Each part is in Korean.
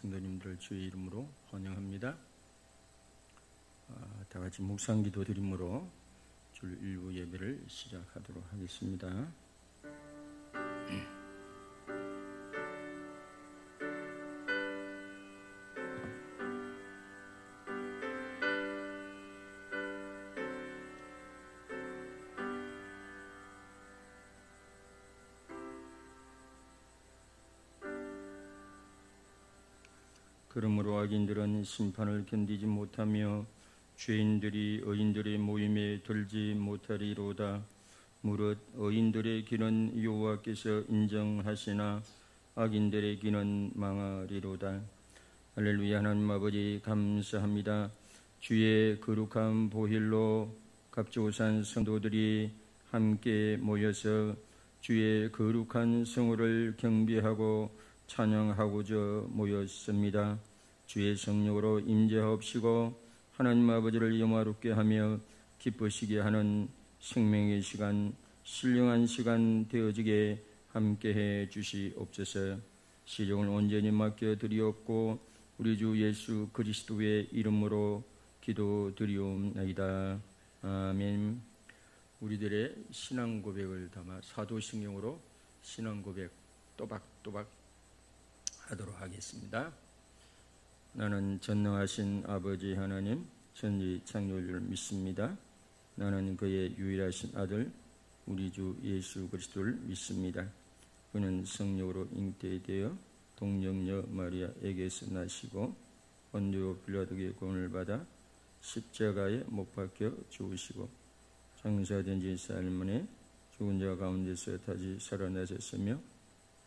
성도님들 주의 이름으로 환영합니다. 다 같이 묵상기도 드림으로 줄 일부 예배를 시작하도록 하겠습니다. 그러므로 악인들은 심판을 견디지 못하며 죄인들이 의인들의 모임에 들지 못하리로다. 무릇 의인들의 길은 여호와께서 인정하시나 악인들의 길은 망하리로다. 할렐루야. 하나님 아버지 감사합니다. 주의 거룩한 보혈로 갑조산 성도들이 함께 모여서 주의 거룩한 성호를 경배하고 찬양하고자 모였습니다. 주의 성령으로 임재하옵시고 하나님 아버지를 영화롭게 하며 기쁘시게 하는 생명의 시간, 신령한 시간 되어지게 함께해 주시옵소서. 시종을 온전히 맡겨드리옵고 우리 주 예수 그리스도의 이름으로 기도드리옵나이다. 아멘. 우리들의 신앙 고백을 담아 사도신경으로 신앙 고백 또박또박 하도록 하겠습니다. 나는 전능하신 아버지 하나님 천지 창조주를 믿습니다. 나는 그의 유일하신 아들 우리 주 예수 그리스도를 믿습니다. 그는 성령으로 잉태되어 동정녀 마리아에게서 나시고 본디오 빌라도의 고난을 받아 십자가에 못 박혀 죽으시고 장사된 지 사흘 만에 죽은 자 가운데서 다시 살아나셨으며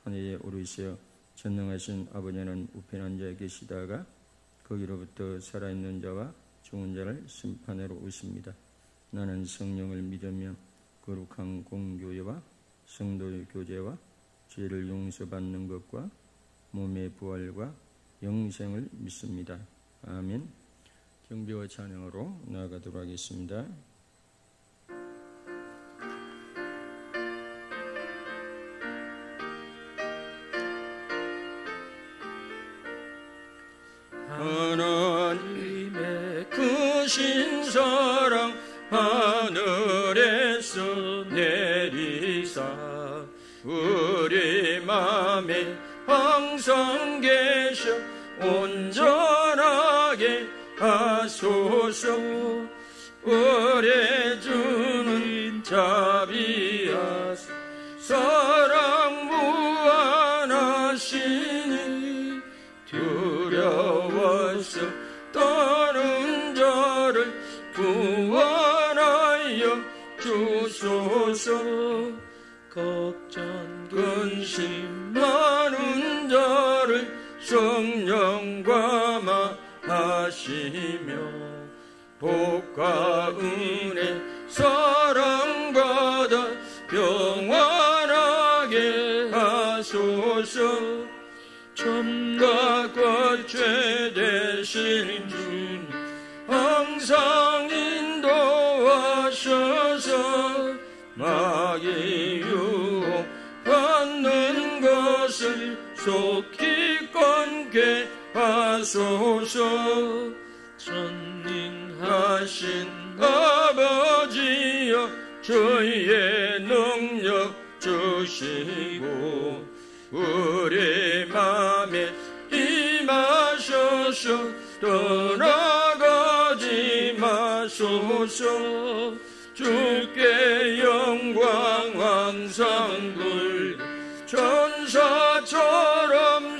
하늘에 오르시어 전능하신 아버지는 우편한 자에 계시다가 거기로부터 살아있는 자와 죽은 자를 심판하러 오십니다. 나는 성령을 믿으며 거룩한 공교회와 성도의 교제와 죄를 용서받는 것과 몸의 부활과 영생을 믿습니다. 아멘. 경배와 찬양으로 나아가도록 하겠습니다. 하나님의 크신 사랑 하늘에서 내리사 우리 맘에 항상 계셔 온전하게 하소서. 우리 주는 자비하사 사랑 무한하시니 두려워서 떠는 자를 구원하여 주소서. 걱정 근심 많은 자를 성령과 마하시며 복과 은혜 사랑받아 평안하게 하소서. 참과 꽉죄 되신 주님 항상 인도하셔서 마귀 유혹 받는 것을 속히 끊게 하소서. 전능하신 아버지여 주의 능력 주시고 우리 맘에 임하셔서 떠나가지 마소서. 주께 영광 항상 돌려 천사처럼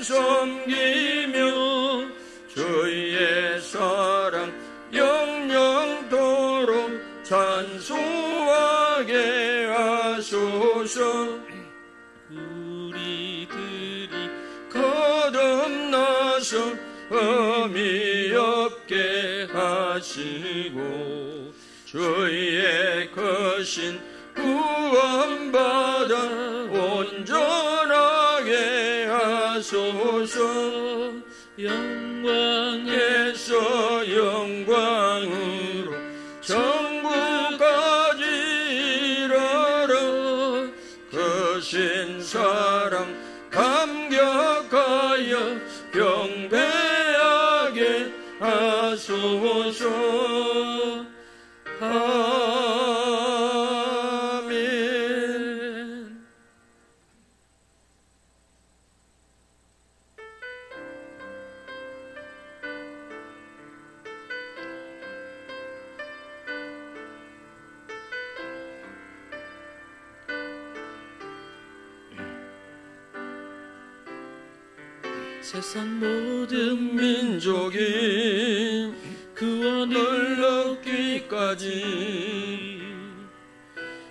섬기며 주의 사랑 영영토록 찬송하게 하소서. 거듭나서 흠이 없게 하시고 주의 크신 구원받아 온전하게 하소서. 영광에서 영광으로 천국까지 이르러 크신 사랑 감격하여 경배 하소서. 아멘. 세상 모든 민족이 구원을 얻기까지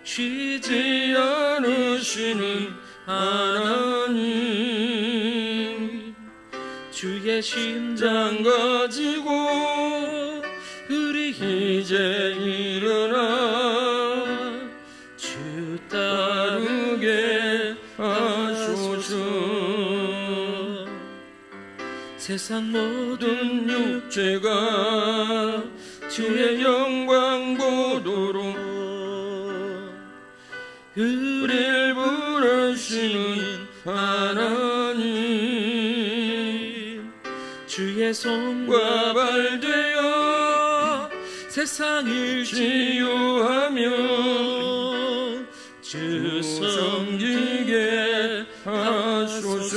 쉬지 않으시는 하나님, 주의 심장 장 가지고 우리 이제 일어나 주 따르게 하소서. 세상 모든 모든 육체가 주의 영광 보도록 우리를 부르시는 하나님, 주의 손과 발 되어 세상을 치유하며 주 섬기게 하소서.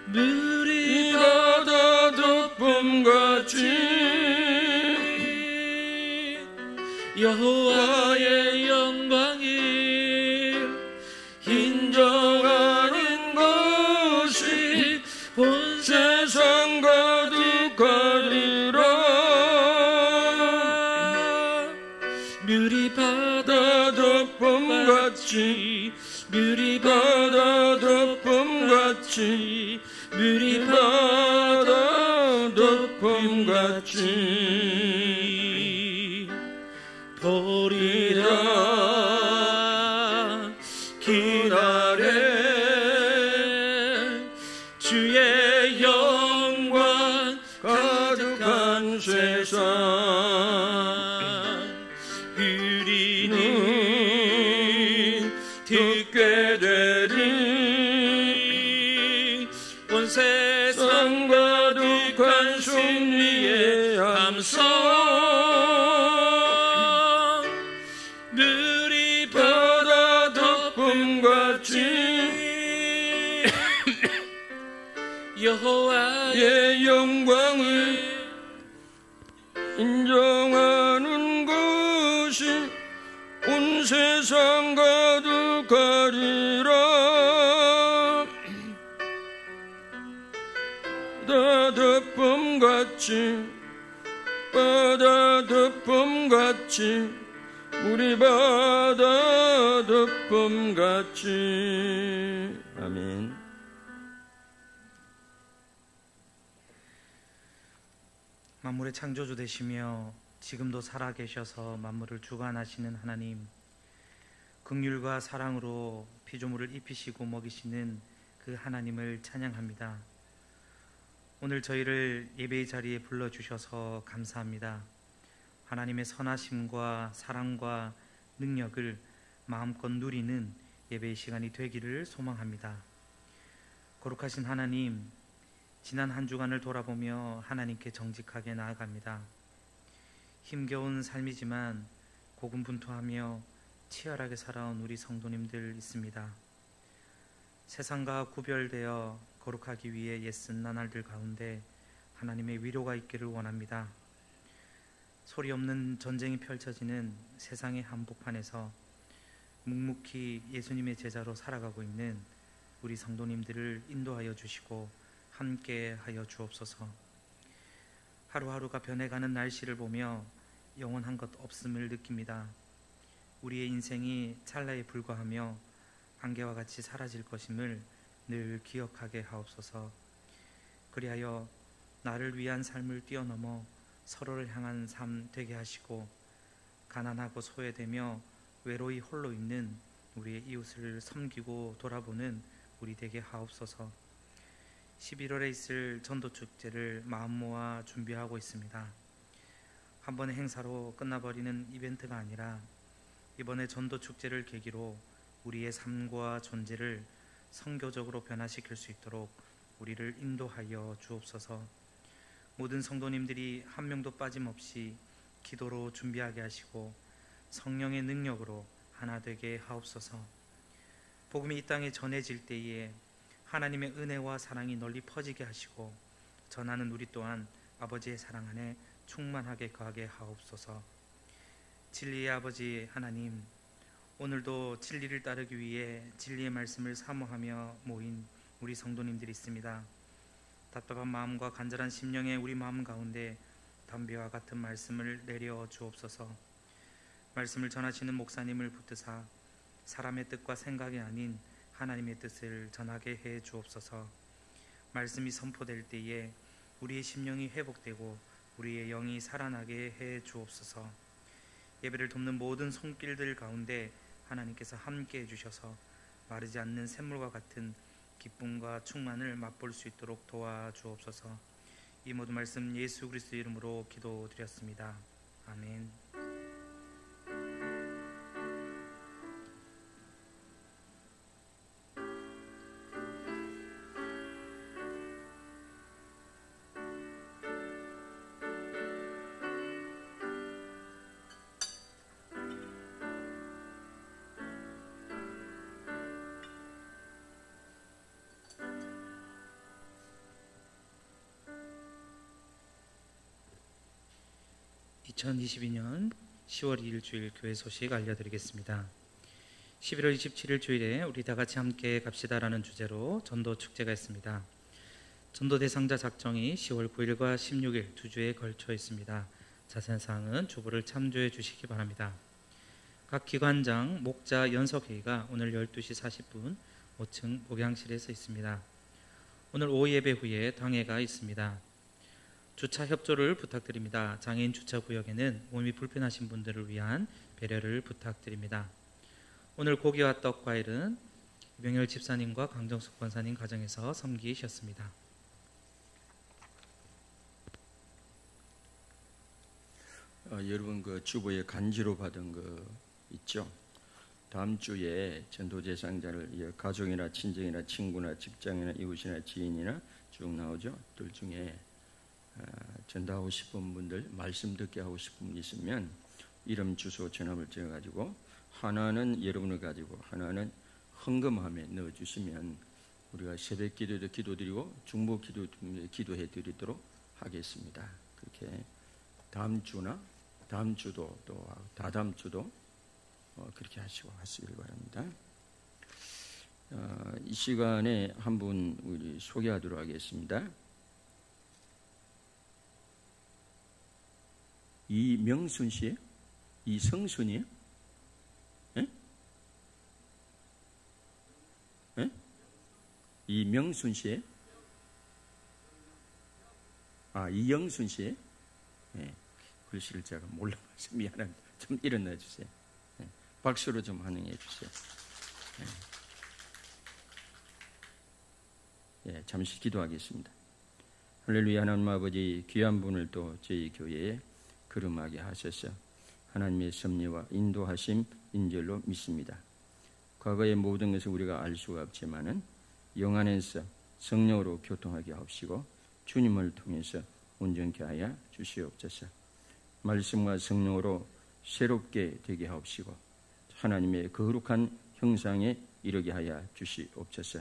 물이 이 바다 덮음같이 여호와의 영광이 인정하는 것이 온 세상 가득하리라. 물이 바다 바다 덮음같이, 물이 바다 덮음같이, 물이 바다 덮음같이 보리라. 길 아래 주의 영광 가득한 세상, 우리는 듣게 되리. 온 세상 가득한 승리의 함성, 물이 바다 덮음같이 여호와의 영광을 인정하는 것이 온 세상 가득하리라. 바다 덮음같이, 바다 덮음같이, 우리 바다 덮음같이. 아멘. 만물의 창조주 되시며 지금도 살아계셔서 만물을 주관하시는 하나님, 긍휼과 사랑으로 피조물을 입히시고 먹이시는 그 하나님을 찬양합니다. 오늘 저희를 예배의 자리에 불러주셔서 감사합니다. 하나님의 선하심과 사랑과 능력을 마음껏 누리는 예배의 시간이 되기를 소망합니다. 거룩하신 하나님, 지난 한 주간을 돌아보며 하나님께 정직하게 나아갑니다. 힘겨운 삶이지만 고군분투하며 치열하게 살아온 우리 성도님들 있습니다. 세상과 구별되어 거룩하기 위해 애쓴 나날들 가운데 하나님의 위로가 있기를 원합니다. 소리 없는 전쟁이 펼쳐지는 세상의 한복판에서 묵묵히 예수님의 제자로 살아가고 있는 우리 성도님들을 인도하여 주시고 함께 하여 주옵소서. 하루하루가 변해가는 날씨를 보며 영원한 것 없음을 느낍니다. 우리의 인생이 찰나에 불과하며 안개와 같이 사라질 것임을 늘 기억하게 하옵소서. 그리하여 나를 위한 삶을 뛰어넘어 서로를 향한 삶 되게 하시고, 가난하고 소외되며 외로이 홀로 있는 우리의 이웃을 섬기고 돌아보는 우리 되게 하옵소서. 11월에 있을 전도축제를 마음 모아 준비하고 있습니다. 한 번의 행사로 끝나버리는 이벤트가 아니라 이번에 전도축제를 계기로 우리의 삶과 존재를 선교적으로 변화시킬 수 있도록 우리를 인도하여 주옵소서. 모든 성도님들이 한 명도 빠짐없이 기도로 준비하게 하시고 성령의 능력으로 하나 되게 하옵소서. 복음이 이 땅에 전해질 때에 하나님의 은혜와 사랑이 널리 퍼지게 하시고 전하는 우리 또한 아버지의 사랑 안에 충만하게 거하게 하옵소서. 진리의 아버지 하나님, 오늘도 진리를 따르기 위해 진리의 말씀을 사모하며 모인 우리 성도님들이 있습니다. 답답한 마음과 간절한 심령의 우리 마음 가운데 담비와 같은 말씀을 내려 주옵소서. 말씀을 전하시는 목사님을 붙드사 사람의 뜻과 생각이 아닌 하나님의 뜻을 전하게 해 주옵소서. 말씀이 선포될 때에 우리의 심령이 회복되고 우리의 영이 살아나게 해 주옵소서. 예배를 돕는 모든 손길들 가운데 하나님께서 함께 해주셔서 마르지 않는 샘물과 같은 기쁨과 충만을 맛볼 수 있도록 도와주옵소서. 이 모든 말씀 예수 그리스도 이름으로 기도드렸습니다. 아멘. (2022년 10월 2일) 주일 교회 소식 알려드리겠습니다. 11월 27일 주일에 우리 다같이 함께 갑시다라는 주제로 전도 축제가 있습니다. 전도 대상자 작정이 10월 9일과 16일 두 주에 걸쳐 있습니다. 자세한 사항은 주보를 참조해 주시기 바랍니다. 각 기관장 목자 연석회의가 오늘 12시 40분 5층 목양실에서 있습니다. 오늘 오후 예배 후에 당회가 있습니다. 주차 협조를 부탁드립니다. 장애인 주차 구역에는 몸이 불편하신 분들을 위한 배려를 부탁드립니다. 오늘 고기와 떡, 과일은 이병열 집사님과 강정숙 권사님 가정에서 섬기셨습니다. 여러분 그 주보에 간지로 받은 거 있죠? 다음 주에 전도 대상자를 가족이나 친정이나 친구나 직장이나 이웃이나 지인이나 쭉 나오죠. 들 중에 전도하고 싶은 분들, 말씀 듣게 하고 싶은 분 있으면 이름, 주소, 전화를 적어가지고 하나는 여러분을 가지고 하나는 헌금함에 넣어주시면 우리가 새벽 기도도 기도드리고 중보 기도해 드리도록 하겠습니다. 그렇게 다음 주나 다음 주도 또 다다음 주도 그렇게 하시고 하시길 바랍니다. 이 시간에 한 분 우리 소개하도록 하겠습니다. 이명순 씨예요? 이성순이에요? 예? 예? 이명순 씨예요? 이영순 씨예요? 예. 글씨를 제가 몰라서 미안합니다. 좀 일어나 주세요. 예. 박수로 좀 환영해 주세요. 예. 잠시 기도하겠습니다. 할렐루야. 하나님 아버지, 귀한 분을 또 저희 교회에 거름하게 하셔서 하나님의 섭리와 인도하심 인절로 믿습니다. 과거의 모든 것을 우리가 알 수가 없지만은 영 안에서 성령으로 교통하게 하옵시고 주님을 통해서 온전케 하여 주시옵소서. 말씀과 성령으로 새롭게 되게 하옵시고 하나님의 거룩한 형상에 이르게 하여 주시옵소서.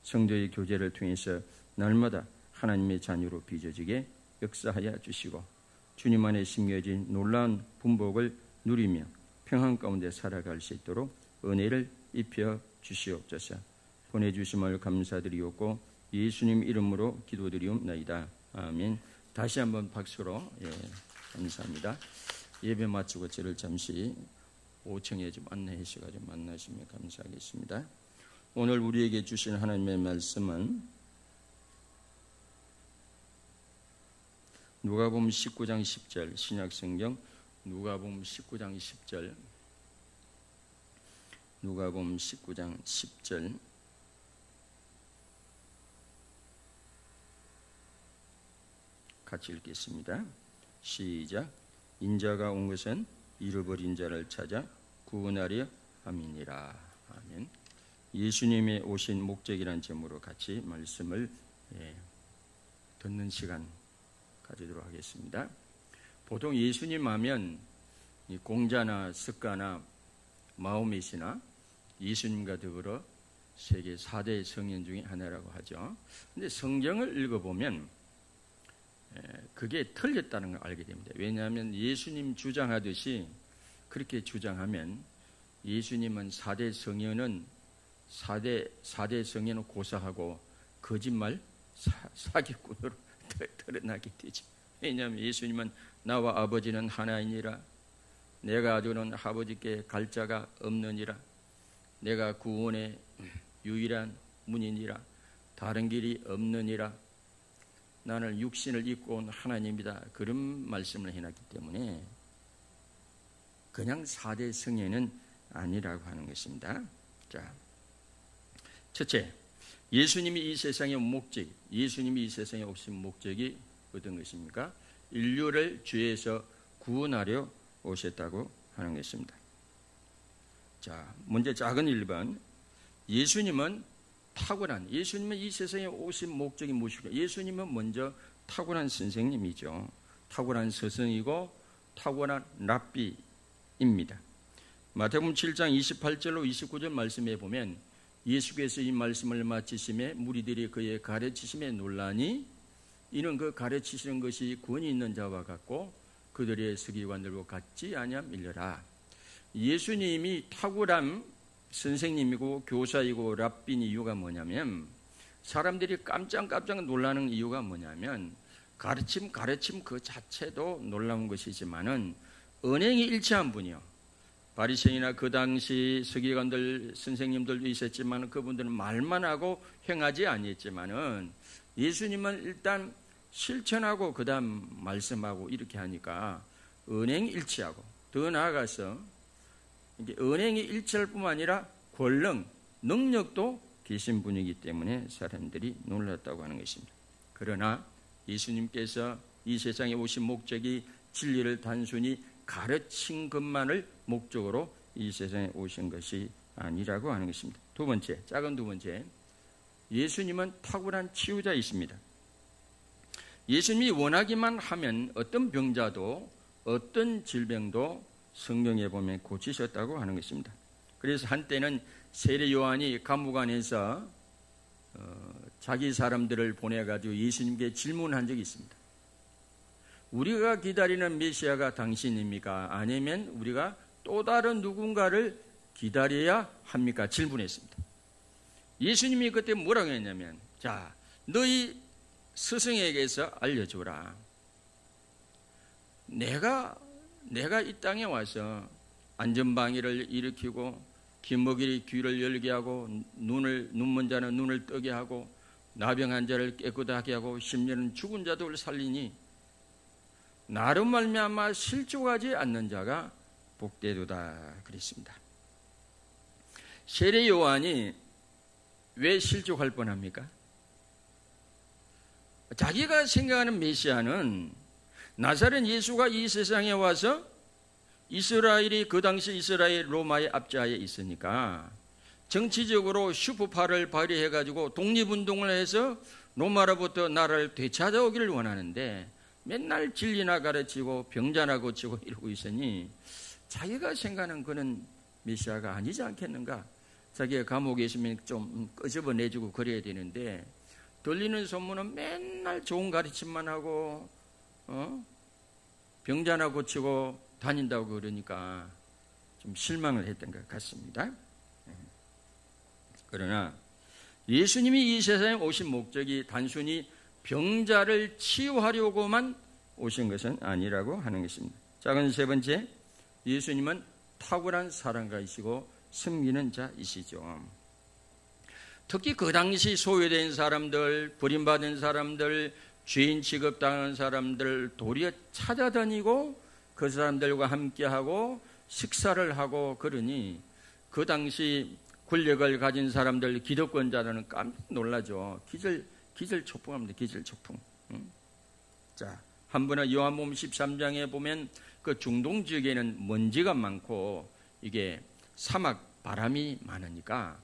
성도의 교제를 통해서 날마다 하나님의 자녀로 빚어지게 역사하여 주시고 주님 안에 심겨진 놀라운 분복을 누리며 평안 가운데 살아갈 수 있도록 은혜를 입혀 주시옵소서. 보내주심을 감사드리옵고 예수님 이름으로 기도드리옵나이다. 아멘. 다시 한번 박수로 감사합니다. 예배 마치고 저를 잠시 5층에 좀 안내해 주셔가지고 만나시면 감사하겠습니다. 오늘 우리에게 주신 하나님의 말씀은 누가복음 19장 10절, 신약성경 누가복음 19장 10절, 누가복음 19장 10절, 같이 읽겠습니다. 시작. 인자가 온 것은 잃어버린 자를 찾아 구원하려 함이니라. 아멘. 예수님의 오신 목적이란 점으로 같이 말씀을 듣는 시간 가지도록 하겠습니다. 보통 예수님 하면 이 공자나 석가나 마호멧이나 예수님과 더불어 세계 4대 성인 중에 하나라고 하죠. 그런데 성경을 읽어보면 그게 틀렸다는 걸 알게 됩니다. 왜냐하면 예수님 주장하듯이 그렇게 주장하면 예수님은 4대 성인은 4대 성인을 고사하고 거짓말 사기꾼으로 드러나게 되죠. 왜냐하면 예수님은 나와 아버지는 하나이니라, 내가 아주는 아버지께 갈 자가 없느니라, 내가 구원의 유일한 문이니라, 다른 길이 없느니라, 나는 육신을 입고 온 하나님이다, 그런 말씀을 해놨기 때문에 그냥 4대 성인은 아니라고 하는 것입니다. 자, 첫째, 예수님이 이 세상에 오신 목적이 어떤 것입니까? 인류를 죄에서 구원하려 오셨다고 하는 것입니다. 자, 먼저 작은 1번, 예수님은 이 세상에 오신 목적이 무엇일까? 예수님은 먼저 탁월한 선생님이죠. 탁월한 스승이고 탁월한 랍비입니다. 마태복음 7장 28절로 29절 말씀에 보면 예수께서 이 말씀을 마치심에 무리들이 그의 가르치심에 놀라니 이는 그 가르치시는 것이 권위 있는 자와 같고 그들의 서기관들과 같지 아니함이려라. 예수님이 탁월한 선생님이고 교사이고 랍비인 이유가 뭐냐면, 사람들이 깜짝 놀라는 이유가 뭐냐면, 가르침 그 자체도 놀라운 것이지만은 언행이 일치한 분이요. 바리새인이나 그 당시 서기관들 선생님들도 있었지만 그분들은 말만 하고 행하지 아니했지만은 예수님은 일단 실천하고 그 다음 말씀하고 이렇게 하니까 언행이 일치하고, 더 나아가서 언행이 일치할 뿐만 아니라 권능, 능력도 계신 분이기 때문에 사람들이 놀랐다고 하는 것입니다. 그러나 예수님께서 이 세상에 오신 목적이 진리를 단순히 가르친 것만을 목적으로 이 세상에 오신 것이 아니라고 하는 것입니다. 작은 두 번째, 예수님은 탁월한 치유자이십니다. 예수님이 원하기만 하면 어떤 병자도 어떤 질병도 성경에 보면 고치셨다고 하는 것입니다. 그래서 한때는 세례 요한이 감옥 안에서 자기 사람들을 보내가지고 예수님께 질문한 적이 있습니다. 우리가 기다리는 메시아가 당신입니까? 아니면 우리가 또 다른 누군가를 기다려야 합니까? 질문했습니다. 예수님이 그때 뭐라고 했냐면, 자, 너희 스승에게서 알려주라. 내가 이 땅에 와서 안전방위를 일으키고 기먹이 귀를 열게 하고 눈먼 자는 눈을 뜨게 하고 나병한 자를 깨끗하게 하고 심령은 죽은 자들을 살리니 나로 말미암아 실족하지 않는 자가 복되도다 그랬습니다. 세례 요한이 왜 실족할 뻔합니까? 자기가 생각하는 메시아는 나사렛 예수가 이 세상에 와서 이스라엘이 그 당시 이스라엘 로마의 압제하에 있으니까 정치적으로 슈퍼파워를 발휘해가지고 독립운동을 해서 로마로부터 나라를 되찾아오기를 원하는데 맨날 진리나 가르치고 병자나 고치고 이러고 있으니 자기가 생각하는 그런 메시아가 아니지 않겠는가? 자기가 감옥에 있으면 좀 끄집어내주고 그래야 되는데 들리는 소문은 맨날 좋은 가르침만 하고 병자나 고치고 다닌다고 그러니까 좀 실망을 했던 것 같습니다. 그러나 예수님이 이 세상에 오신 목적이 단순히 병자를 치유하려고만 오신 것은 아니라고 하는 것입니다. 작은 세 번째, 예수님은 탁월한 사랑가이시고 섬기는 자이시죠. 특히 그 당시 소외된 사람들, 버림받은 사람들, 죄인 취급당한 사람들 도리어 찾아다니고 그 사람들과 함께하고 식사를 하고 그러니 그 당시 권력을 가진 사람들, 기득권자들은 깜짝 놀라죠. 기절초풍합니다. 기절초풍. 자, 한 번은 요한복음 13장에 보면 그 중동 지역에는 먼지가 많고 이게 사막 바람이 많으니까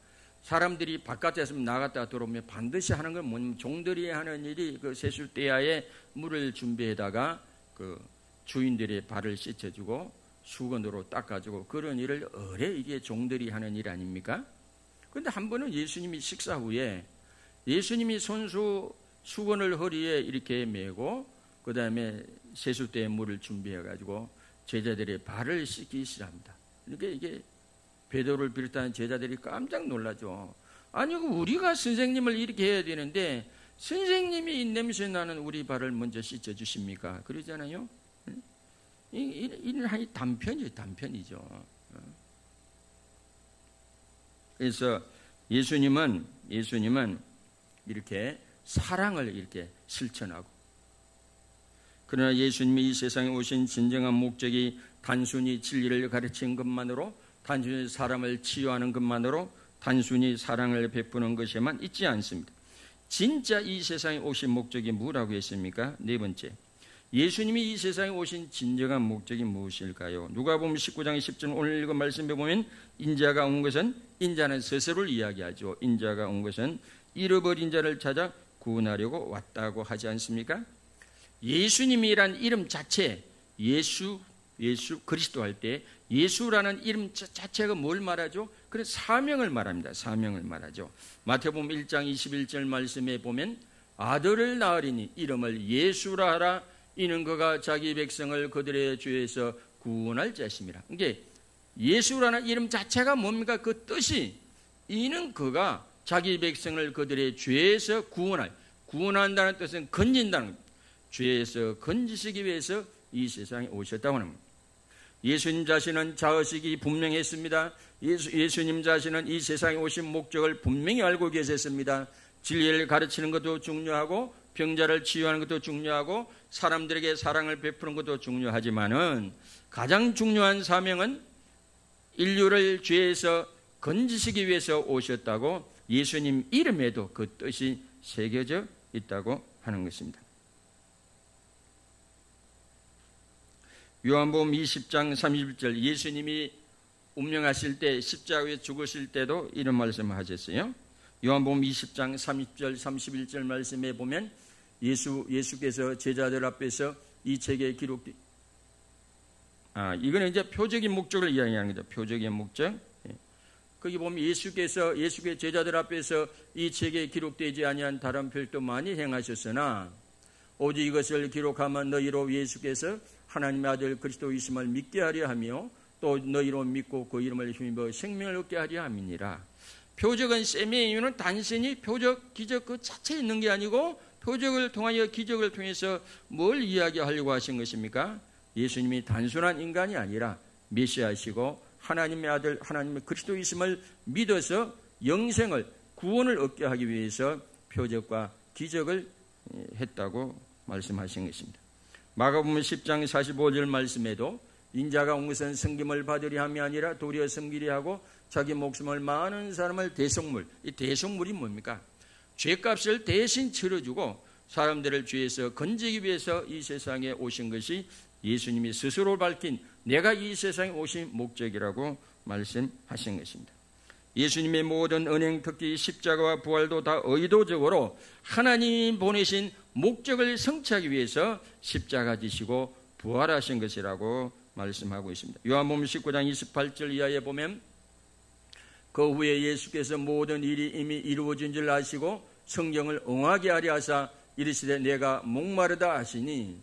사람들이 바깥에서 나갔다 들어오면 반드시 하는 건 뭐냐면 종들이 하는 일이 그 세숫대야에 물을 준비해다가 그 주인들의 발을 씻어주고 수건으로 닦아주고 그런 일을 오래 이게 종들이 하는 일 아닙니까? 그런데 한 번은 예수님이 식사 후에 예수님이 수건을 허리에 이렇게 메고 그 다음에 세숫대에 물을 준비해가지고 제자들의 발을 씻기 시작합니다. 그러니까 이게 베드로를 비롯한 제자들이 깜짝 놀라죠. 아니 우리가 선생님을 이렇게 해야 되는데 선생님이 입냄새 나는 우리 발을 먼저 씻어 주십니까? 그러잖아요. 이는 단편이죠. 그래서 예수님은 이렇게 사랑을 이렇게 실천하고, 그러나 예수님이 이 세상에 오신 진정한 목적이 단순히 진리를 가르치는 것만으로, 단순히 사람을 치유하는 것만으로, 단순히 사랑을 베푸는 것에만 있지 않습니다. 진짜 이 세상에 오신 목적이 뭐라고 했습니까? 네 번째, 예수님이 이 세상에 오신 진정한 목적이 무엇일까요? 누가복음 19장 10절 오늘 읽은 말씀에 보면 인자가 온 것은, 인자는 스스로를 이야기하죠. 인자가 온 것은 잃어버린 자를 찾아 구원하려고 왔다고 하지 않습니까? 예수님이란 이름 자체, 예수 그리스도 할 때 예수라는 이름 자체가 뭘 말하죠? 그래서 사명을 말합니다. 사명을 말하죠. 마태복음 1장 21절 말씀에 보면 아들을 낳으리니 이름을 예수라 하라. 이는 그가 자기 백성을 그들의 죄에서 구원할 자심이라. 이게 예수라는 이름 자체가 뭡니까? 그 뜻이, 이는 그가 자기 백성을 그들의 죄에서 구원한다는 뜻은 건진다는 겁니다. 죄에서 건지시기 위해서 이 세상에 오셨다고 합니다. 예수님 자신은 자의식이 분명했습니다. 예수님 자신은 이 세상에 오신 목적을 분명히 알고 계셨습니다. 진리를 가르치는 것도 중요하고, 병자를 치유하는 것도 중요하고, 사람들에게 사랑을 베푸는 것도 중요하지만은 가장 중요한 사명은 인류를 죄에서 건지시기 위해서 오셨다고 예수님 이름에도 그 뜻이 새겨져 있다고 하는 것입니다. 요한복음 20장 31절, 예수님이 운명하실 때, 십자가에 죽으실 때도 이런 말씀을 하셨어요. 요한복음 20장 30절 31절 말씀에 보면 예수께서 제자들 앞에서 이 책에 기록된, 이거는 이제 표적인 목적을 이야기하는 거죠. 표적인 목적. 거기 보면 예수께 제자들 앞에서 이 책에 기록되지 아니한 다른 별도 많이 행하셨으나 오직 이것을 기록하면 너희로 예수께서 하나님의 아들 그리스도이심을 믿게 하려 하며 또 너희로 믿고 그 이름을 힘입어 생명을 얻게 하려 함이니라. 표적은 셈의 이유는 단순히 표적, 기적 그 자체에 있는 게 아니고 표적을 통하여 기적을 통해서 뭘 이야기하려고 하신 것입니까? 예수님이 단순한 인간이 아니라 메시아시고 하나님의 아들, 하나님의 그리스도이심을 믿어서 영생을, 구원을 얻게 하기 위해서 표적과 기적을 했다고 말씀하신 것입니다. 마가복음 10장 45절 말씀에도 인자가 온 것은 섬김을 받으려 함이 아니라 도리어 섬기려 하고 자기 목숨을 많은 사람을 대속물, 이 대속물이 뭡니까? 죄값을 대신 치러주고 사람들을 죄에서 건지기 위해서 이 세상에 오신 것이 예수님이 스스로 밝힌 내가 이 세상에 오신 목적이라고 말씀하신 것입니다. 예수님의 모든 은행, 특히 십자가와 부활도 다 의도적으로 하나님이 보내신 목적을 성취하기 위해서 십자가 지시고 부활하신 것이라고 말씀하고 있습니다. 요한복음 19장 28절 이하에 보면 그 후에 예수께서 모든 일이 이미 이루어진 줄 아시고 성경을 응하게 하려 하사 이르시되 내가 목마르다 하시니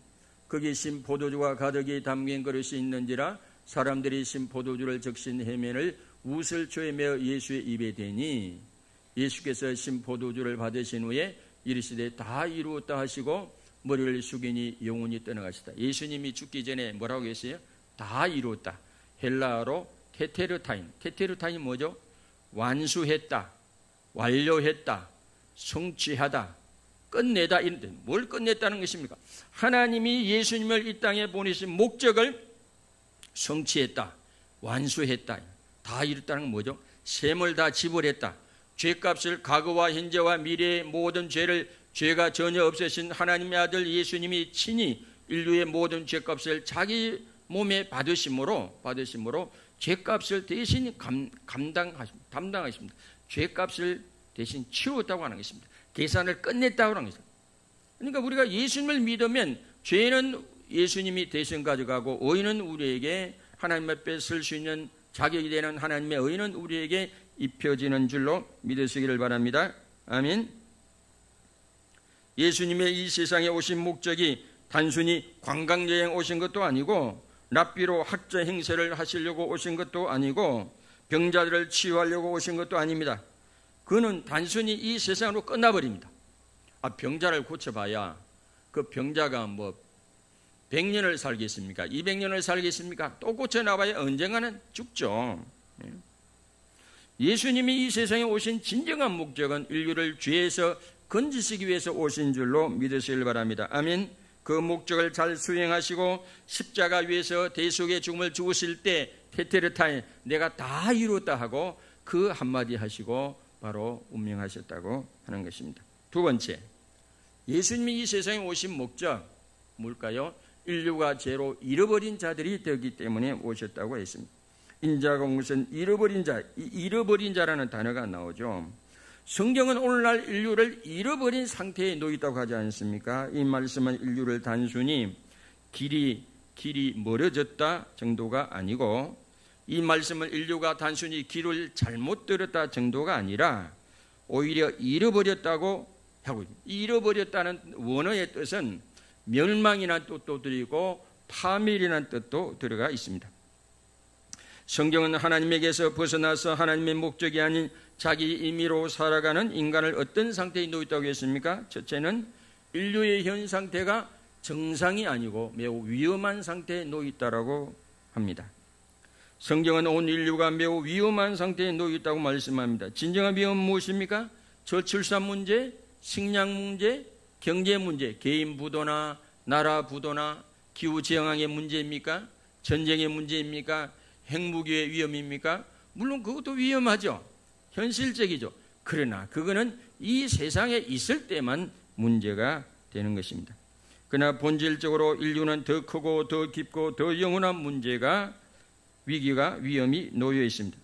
거기 신 포도주가 가득히 담긴 그릇이 있는지라 사람들이 신 포도주를 적신 해면을 우슬초에 메어 예수의 입에 대니 예수께서 신 포도주를 받으신 후에 이르시되 다 이루었다 하시고 머리를 숙이니 영혼이 떠나가시다. 예수님이 죽기 전에 뭐라고 했어요? 다 이루었다. 헬라어로 테테르타인. 테테르타인 뭐죠? 완수했다, 완료했다, 성취하다, 끝내다, 이런 뜻. 뭘 끝냈다는 것입니까? 하나님이 예수님을 이 땅에 보내신 목적을 성취했다, 완수했다, 다 이뤘다는 건 뭐죠? 셈을 다 지불했다. 죄값을 과거와 현재와 미래의 모든 죄가 전혀 없으신 하나님의 아들 예수님이 친히 인류의 모든 죄값을 자기 몸에 받으심으로 죄값을 대신 담당하십니다. 죄값을 대신 치웠다고 하는 것입니다. 계산을 끝냈다고 하는 것입니다. 그러니까 우리가 예수님을 믿으면 죄는 예수님이 대신 가져가고 의는 우리에게 하나님 앞에 쓸 수 있는 자격이 되는 하나님의 의는 우리에게 입혀지는 줄로 믿으시기를 바랍니다. 아멘. 예수님의 이 세상에 오신 목적이 단순히 관광여행 오신 것도 아니고 랍비로 학자 행세를 하시려고 오신 것도 아니고 병자들을 치유하려고 오신 것도 아닙니다. 그는 단순히 이 세상으로 끝나버립니다. 병자를 고쳐봐야 그 병자가 100년을 살겠습니까? 200년을 살겠습니까? 또 고쳐나봐야 언젠가는 죽죠. 예수님이 이 세상에 오신 진정한 목적은 인류를 죄에서 건지시기 위해서 오신 줄로 믿으시길 바랍니다. 아멘. 그 목적을 잘 수행하시고 십자가 위에서 대속의 죽음을 죽으실 때 테테르타에 내가 다 이루었다 하고 그 한마디 하시고 바로 운명하셨다고 하는 것입니다. 두 번째, 예수님이 이 세상에 오신 목적 뭘까요? 인류가 죄로 잃어버린 자들이 되기 때문에 오셨다고 했습니다. 인자가 온 것은 잃어버린 자, 잃어버린 자라는 단어가 나오죠. 성경은 오늘날 인류를 잃어버린 상태에 놓여 있다고 하지 않습니까? 이 말씀은 인류를 단순히 길이 멀어졌다 정도가 아니고, 이 말씀은 인류가 단순히 길을 잘못 들었다 정도가 아니라 오히려 잃어버렸다고 하고 있습니다. 잃어버렸다는 원어의 뜻은 멸망이라는 뜻도 들이고 파멸이라는 뜻도 들어가 있습니다. 성경은 하나님에게서 벗어나서 하나님의 목적이 아닌 자기 임의로 살아가는 인간을 어떤 상태에 놓여 있다고 했습니까? 첫째는 인류의 현 상태가 정상이 아니고 매우 위험한 상태에 놓여 있다고 합니다. 성경은 온 인류가 매우 위험한 상태에 놓여 있다고 말씀합니다. 진정한 위험은 무엇입니까? 저출산 문제, 식량 문제, 경제 문제, 개인 부도나 나라 부도나 기후재앙의 문제입니까? 전쟁의 문제입니까? 핵무기의 위험입니까? 물론 그것도 위험하죠. 현실적이죠. 그러나 그거는 이 세상에 있을 때만 문제가 되는 것입니다. 그러나 본질적으로 인류는 더 크고 더 깊고 더 영원한 문제가, 위기가, 위험이 놓여 있습니다.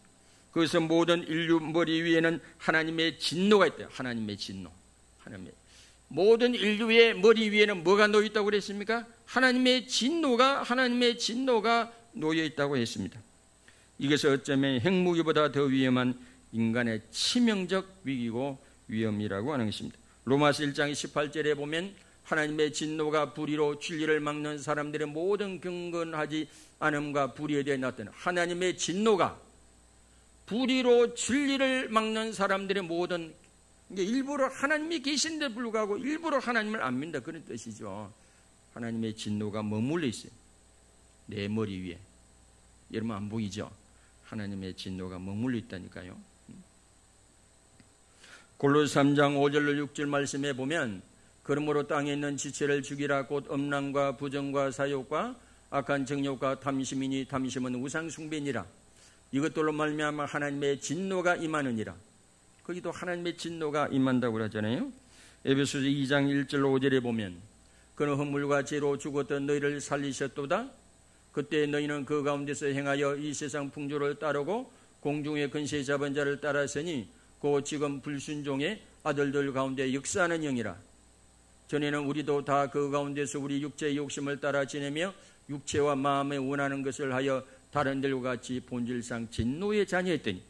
그래서 모든 인류 머리 위에는 하나님의 진노가 있대요. 하나님의 진노. 모든 인류의 머리 위에는 뭐가 놓여 있다고 그랬습니까? 하나님의 진노가 놓여 있다고 했습니다. 이것은 어쩌면 핵무기보다 더 위험한 인간의 치명적 위기고 위험이라고 하는 것입니다. 로마서 1장 18절에 보면 하나님의 진노가 불의로 진리를 막는 사람들의 모든 경건하지 않음과 불의에 대해 나타나는 하나님의 진노가 불의로 진리를 막는 사람들의 모든, 일부러 하나님이 계신데 불구하고 일부러 하나님을 안 믿는다, 그런 뜻이죠. 하나님의 진노가 머물러 있어요. 내 머리 위에. 여러분 안 보이죠? 하나님의 진노가 머물러 있다니까요. 골로새 3장 5절로 6절 말씀에 보면 그러므로 땅에 있는 지체를 죽이라. 곧 음란과 부정과 사욕과 악한 정욕과 탐심이니 탐심은 우상숭배니라. 이것들로 말미암아 하나님의 진노가 임하느니라. 거기도 하나님의 진노가 임한다고 하잖아요. 에베소서 2장 1절로 5절에 보면 그는 허물과 죄로 죽었던 너희를 살리셨도다. 그때 너희는 그 가운데서 행하여 이 세상 풍조를 따르고 공중의 근세 잡은 자를 따랐으니 곧 지금 불순종의 아들들 가운데 역사하는 영이라. 전에는 우리도 다 그 가운데서 우리 육체의 욕심을 따라 지내며 육체와 마음에 원하는 것을 하여 다른 들과 같이 본질상 진노의 자녀였더니,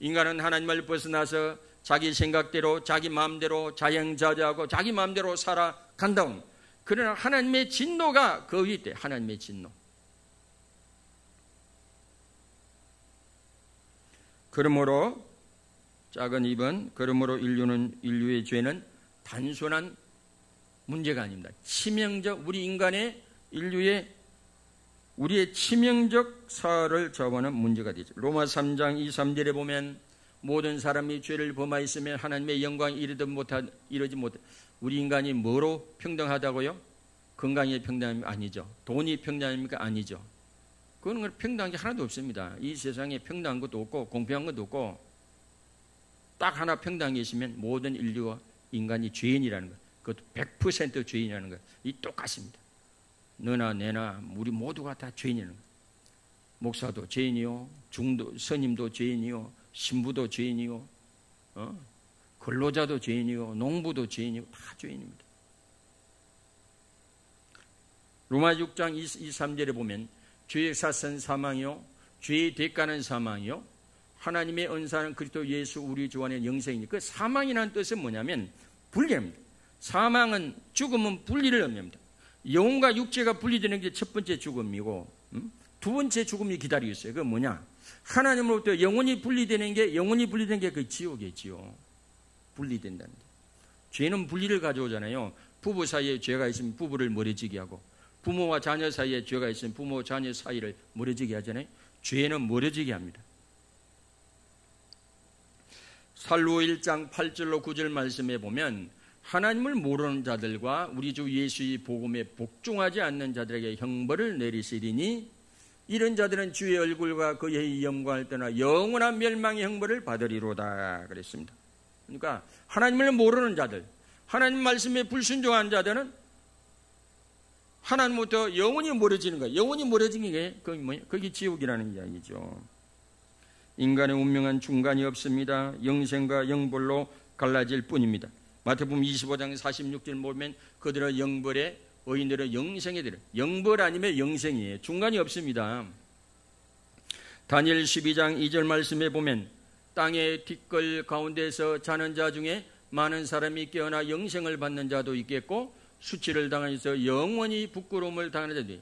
인간은 하나님을 벗어나서 자기 생각대로 자기 마음대로 자행자재하고 자기 마음대로 살아간다고. 그러나 하나님의 진노가 그 위에 있대. 하나님의 진노. 그러므로 작은 입은, 그러므로 인류의 죄는 단순한 문제가 아닙니다. 치명적, 우리 인간의 인류의 우리의 치명적 사활을 저버는 문제가 되죠. 로마 3장 2, 3절에 보면 모든 사람이 죄를 범하였으면 하나님의 영광이 이르지 못해. 우리 인간이 뭐로 평등하다고요? 건강이 평등함이 아니죠. 돈이 평등합니까? 아니죠. 그건 평등한 게 하나도 없습니다. 이 세상에 평등한 것도 없고 공평한 것도 없고, 딱 하나 평등한 게 있으면 모든 인류와 인간이 죄인이라는 것, 그것도 100% 죄인이라는 것, 이 똑같습니다. 너나 내나 우리 모두가 다 죄인이라는 것. 목사도 죄인이요, 중도 스님도 죄인이요, 신부도 죄인이요, 근로자도 죄인이고 농부도 죄인이고 다 죄인입니다. 로마 6장 23절에 보면 죄의 사선 사망이요 죄의 대가는 사망이요 하나님의 은사는 그리스도 예수 우리 주 안에 영생이니 그 사망이라는 뜻은 뭐냐면 분리합니다. 사망은 죽음은 분리를 의미합니다. 영혼과 육체가 분리되는 게 첫 번째 죽음이고 두 번째 죽음이 기다리고 있어요. 그건 뭐냐? 하나님으로부터 영혼이 분리되는 게 그 지옥이지요. 분리된다는 게. 죄는 분리를 가져오잖아요. 부부 사이에 죄가 있으면 부부를 멀어지게 하고 부모와 자녀 사이에 죄가 있으면 부모 자녀 사이를 멀어지게 하잖아요. 죄는 멀어지게 합니다. 살로 1장 8절로 9절 말씀에 보면 하나님을 모르는 자들과 우리 주 예수의 복음에 복종하지 않는 자들에게 형벌을 내리시리니 이런 자들은 주의 얼굴과 그의 영광을 떠나 영원한 멸망의 형벌을 받으리로다 그랬습니다. 그러니까 하나님을 모르는 자들, 하나님 말씀에 불순종한 자들은 하나님부터 영원히 멀어지는 거예요. 영원히 멀어지는 게 그게 지옥이라는 이야기죠. 인간의 운명은 중간이 없습니다. 영생과 영벌로 갈라질 뿐입니다. 마태복음 25장 46절 보면 그들은 영벌에 의인들은 영생에 들어 영벌 아니면 영생이에요. 중간이 없습니다. 다니엘 12장 2절 말씀에 보면 땅의 뒷걸 가운데서 자는 자 중에 많은 사람이 깨어나 영생을 받는 자도 있겠고 수치를 당하여서 영원히 부끄러움을 당하는 자도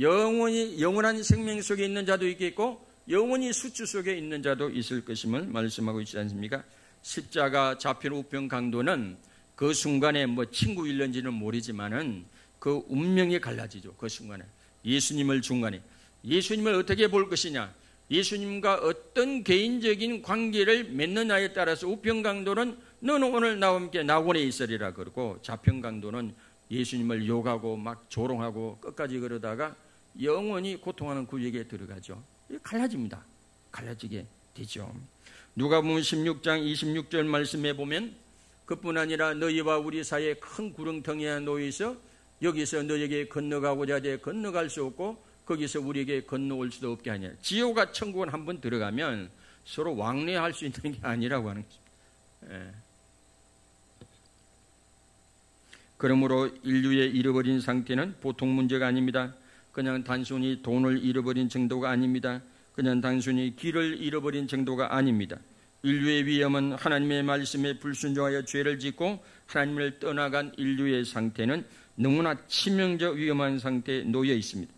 영원한 생명 속에 있는 자도 있겠고 영원히 수치 속에 있는 자도 있을 것임을 말씀하고 있지 않습니까? 십자가 잡힌 우편 강도는 그 순간에 친구 일런지는 모르지만은 그 운명이 갈라지죠. 그 순간에 예수님을 중간에 예수님을 어떻게 볼 것이냐, 예수님과 어떤 개인적인 관계를 맺느냐에 따라서 우편 강도는 너는 오늘 나와 함께 낙원에 있으리라 그러고 좌편 강도는 예수님을 욕하고 막 조롱하고 끝까지 그러다가 영원히 고통하는 구역에 들어가죠. 갈라집니다. 갈라지게 되죠. 누가복음 16장 26절 말씀에 보면 그뿐 아니라 너희와 우리 사이에 큰 구렁텅이에 놓여서 여기서 너에게 건너가고자 하되 건너갈 수 없고 거기서 우리에게 건너올 수도 없게 하냐. 지옥과 천국은 한번 들어가면 서로 왕래할 수 있는 게 아니라고 하는 것입니다. 그러므로 인류의 잃어버린 상태는 보통 문제가 아닙니다. 그냥 단순히 돈을 잃어버린 정도가 아닙니다. 그냥 단순히 길을 잃어버린 정도가 아닙니다. 인류의 위험은 하나님의 말씀에 불순종하여 죄를 짓고 하나님을 떠나간 인류의 상태는 너무나 치명적 위험한 상태에 놓여 있습니다.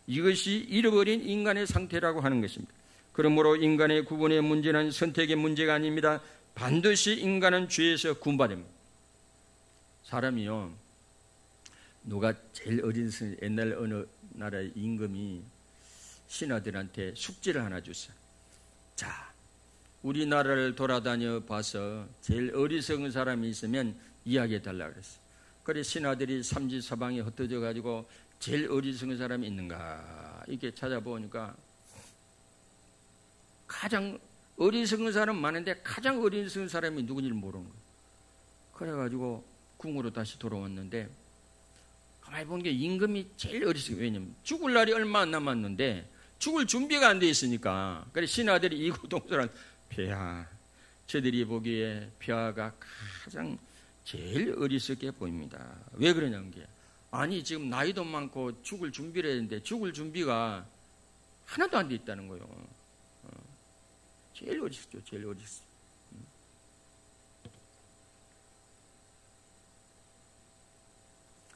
이것이 잃어버린 인간의 상태라고 하는 것입니다. 그러므로 인간의 구원의 문제는 선택의 문제가 아닙니다. 반드시 인간은 죄에서 구원받습니다. 사람이요, 누가 제일 어린 옛날 어느 나라의 임금이 신하들한테 숙제를 하나 줬어요. 자, 우리나라를 돌아다녀 봐서 제일 어리석은 사람이 있으면 이야기해달라 그랬어요. 그래 신하들이 삼지사방에 흩어져 가지고 제일 어리석은 사람이 있는가 이렇게 찾아보니까 가장 어리석은 사람 많은데 가장 어리석은 사람이 누군지를 모르는 거예요. 그래가지고 궁으로 다시 돌아왔는데 가만히 보는 게 임금이 제일 어리석어요. 왜냐면 죽을 날이 얼마 안 남았는데 죽을 준비가 안 돼 있으니까. 그래 신하들이 이구동성한 폐하, 저들이 보기에 폐하가 가장 제일 어리석게 보입니다. 왜 그러냐는 게 아니 지금 나이도 많고 죽을 준비를 했는데 죽을 준비가 하나도 안 돼 있다는 거예요. 제일 어리석죠. 제일 어리석죠.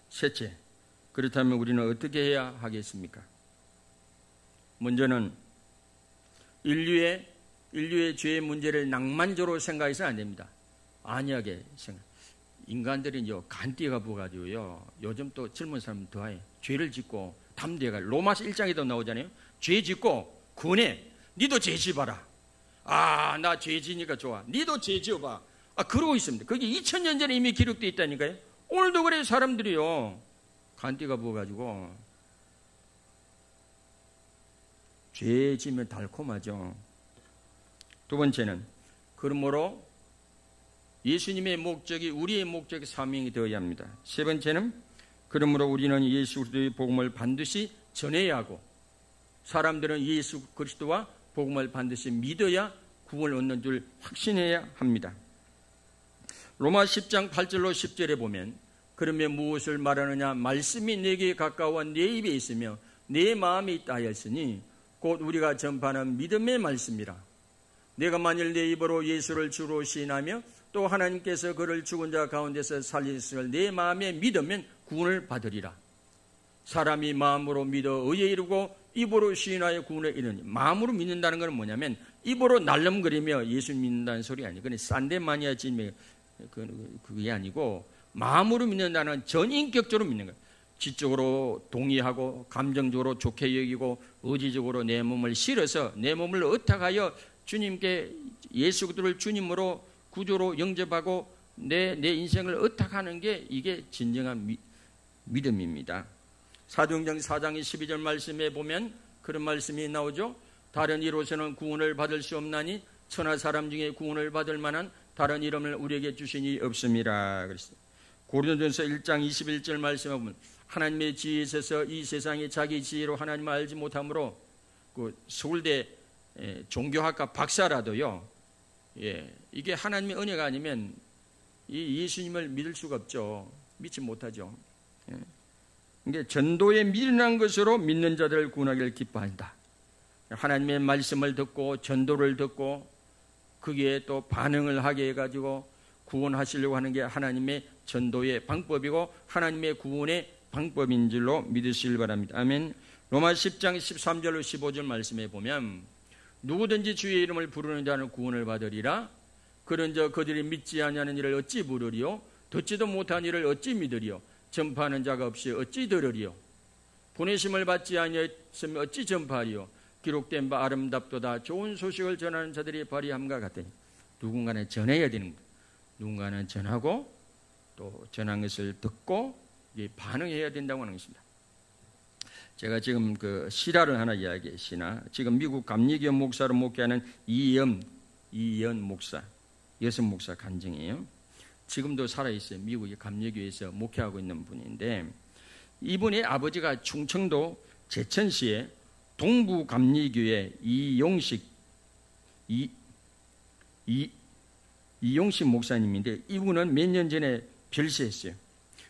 셋째, 그렇다면 우리는 어떻게 해야 하겠습니까? 먼저는 인류의 죄의 문제를 낭만적으로 생각해서는 안 됩니다. 안이하게 생각. 인간들은요 간띠가 부어가지고요 요즘 또 젊은 사람은 더해 죄를 짓고 담대가 로마서 1장에도 나오잖아요. 죄 짓고 권해. 니도 죄 지어봐라. 아, 나 죄 지니까 좋아. 니도 죄 지어봐. 아, 그러고 있습니다. 그게 2000년 전에 이미 기록되어 있다니까요. 오늘도 그래 사람들이요 간띠가 부어가지고 죄 지면 달콤하죠. 두 번째는 그러므로 예수님의 목적이 우리의 목적의 사명이 되어야 합니다. 세 번째는 그러므로 우리는 예수 그리스도의 복음을 반드시 전해야 하고 사람들은 예수 그리스도와 복음을 반드시 믿어야 구원을 얻는 줄 확신해야 합니다. 로마 10장 8절로 10절에 보면 그러면 무엇을 말하느냐? 말씀이 내게 가까워 내 입에 있으며 내 마음에 있다 하였으니 곧 우리가 전파하는 믿음의 말씀이라. 내가 만일 내 입으로 예수를 주로 시인하며 또 하나님께서 그를 죽은 자 가운데서 살리셨을 내 마음에 믿으면 구원을 받으리라. 사람이 마음으로 믿어 의에 이르고 입으로 시인하여 구원에 이르니. 마음으로 믿는다는 것은 뭐냐면 입으로 날름거리며 예수 믿는다는 소리 아니에요. 그건 산데마니아 진미 그게 아니고 마음으로 믿는다는 건 전인격적으로 믿는 거예요. 지적으로 동의하고 감정적으로 좋게 여기고 의지적으로 내 몸을 실어서 내 몸을 의탁하여 주님께 예수 그리스도를 주님으로 구조로 영접하고 내 인생을 의탁하는 게 이게 진정한 믿음입니다. 사도행전 4장 12절 말씀에 보면 그런 말씀이 나오죠. 다른 이로서는 구원을 받을 수 없나니 천하 사람 중에 구원을 받을 만한 다른 이름을 우리에게 주시니 없습니다. 그랬어요. 고린도전서 1장 21절 말씀에 보면 하나님의 지혜에 있어서 이 세상이 자기 지혜로 하나님을 알지 못하므로 그 서울대 종교학과 박사라도요, 이게 하나님의 은혜가 아니면 이 예수님을 믿을 수가 없죠. 믿지 못하죠. 이게 전도에 미련한 것으로 믿는 자들을 구원하기를 기뻐한다. 하나님의 말씀을 듣고 전도를 듣고 거기에 또 반응을 하게 해가지고 구원하시려고 하는 게 하나님의 전도의 방법이고 하나님의 구원의 방법인 줄로 믿으시길 바랍니다. 아멘. 로마 10장 13절로 15절 말씀에 보면 누구든지 주의 이름을 부르는 자는 구원을 받으리라. 그런저 그들이 믿지 아니하는 일을 어찌 부르리요? 듣지도 못한 일을 어찌 믿으리요? 전파하는 자가 없이 어찌 들으리요? 보내심을 받지 아니했으면 어찌 전파하리요? 기록된 바 아름답도다 좋은 소식을 전하는 자들이 발휘함과 같으니. 누군가는 전해야 되는 거예요. 누군가는 전하고 또 전한 것을 듣고 반응해야 된다고 하는 것입니다. 제가 지금 그 실화를 하나 이야기했으나 지금 미국 감리교 목사로 목회하는 이연 목사, 여성 목사 간증이에요. 지금도 살아있어요. 미국의 감리교에서 목회하고 있는 분인데 이분의 아버지가 충청도 제천시에 동부 감리교회 이용식 목사님인데 이분은 몇 년 전에 별세했어요.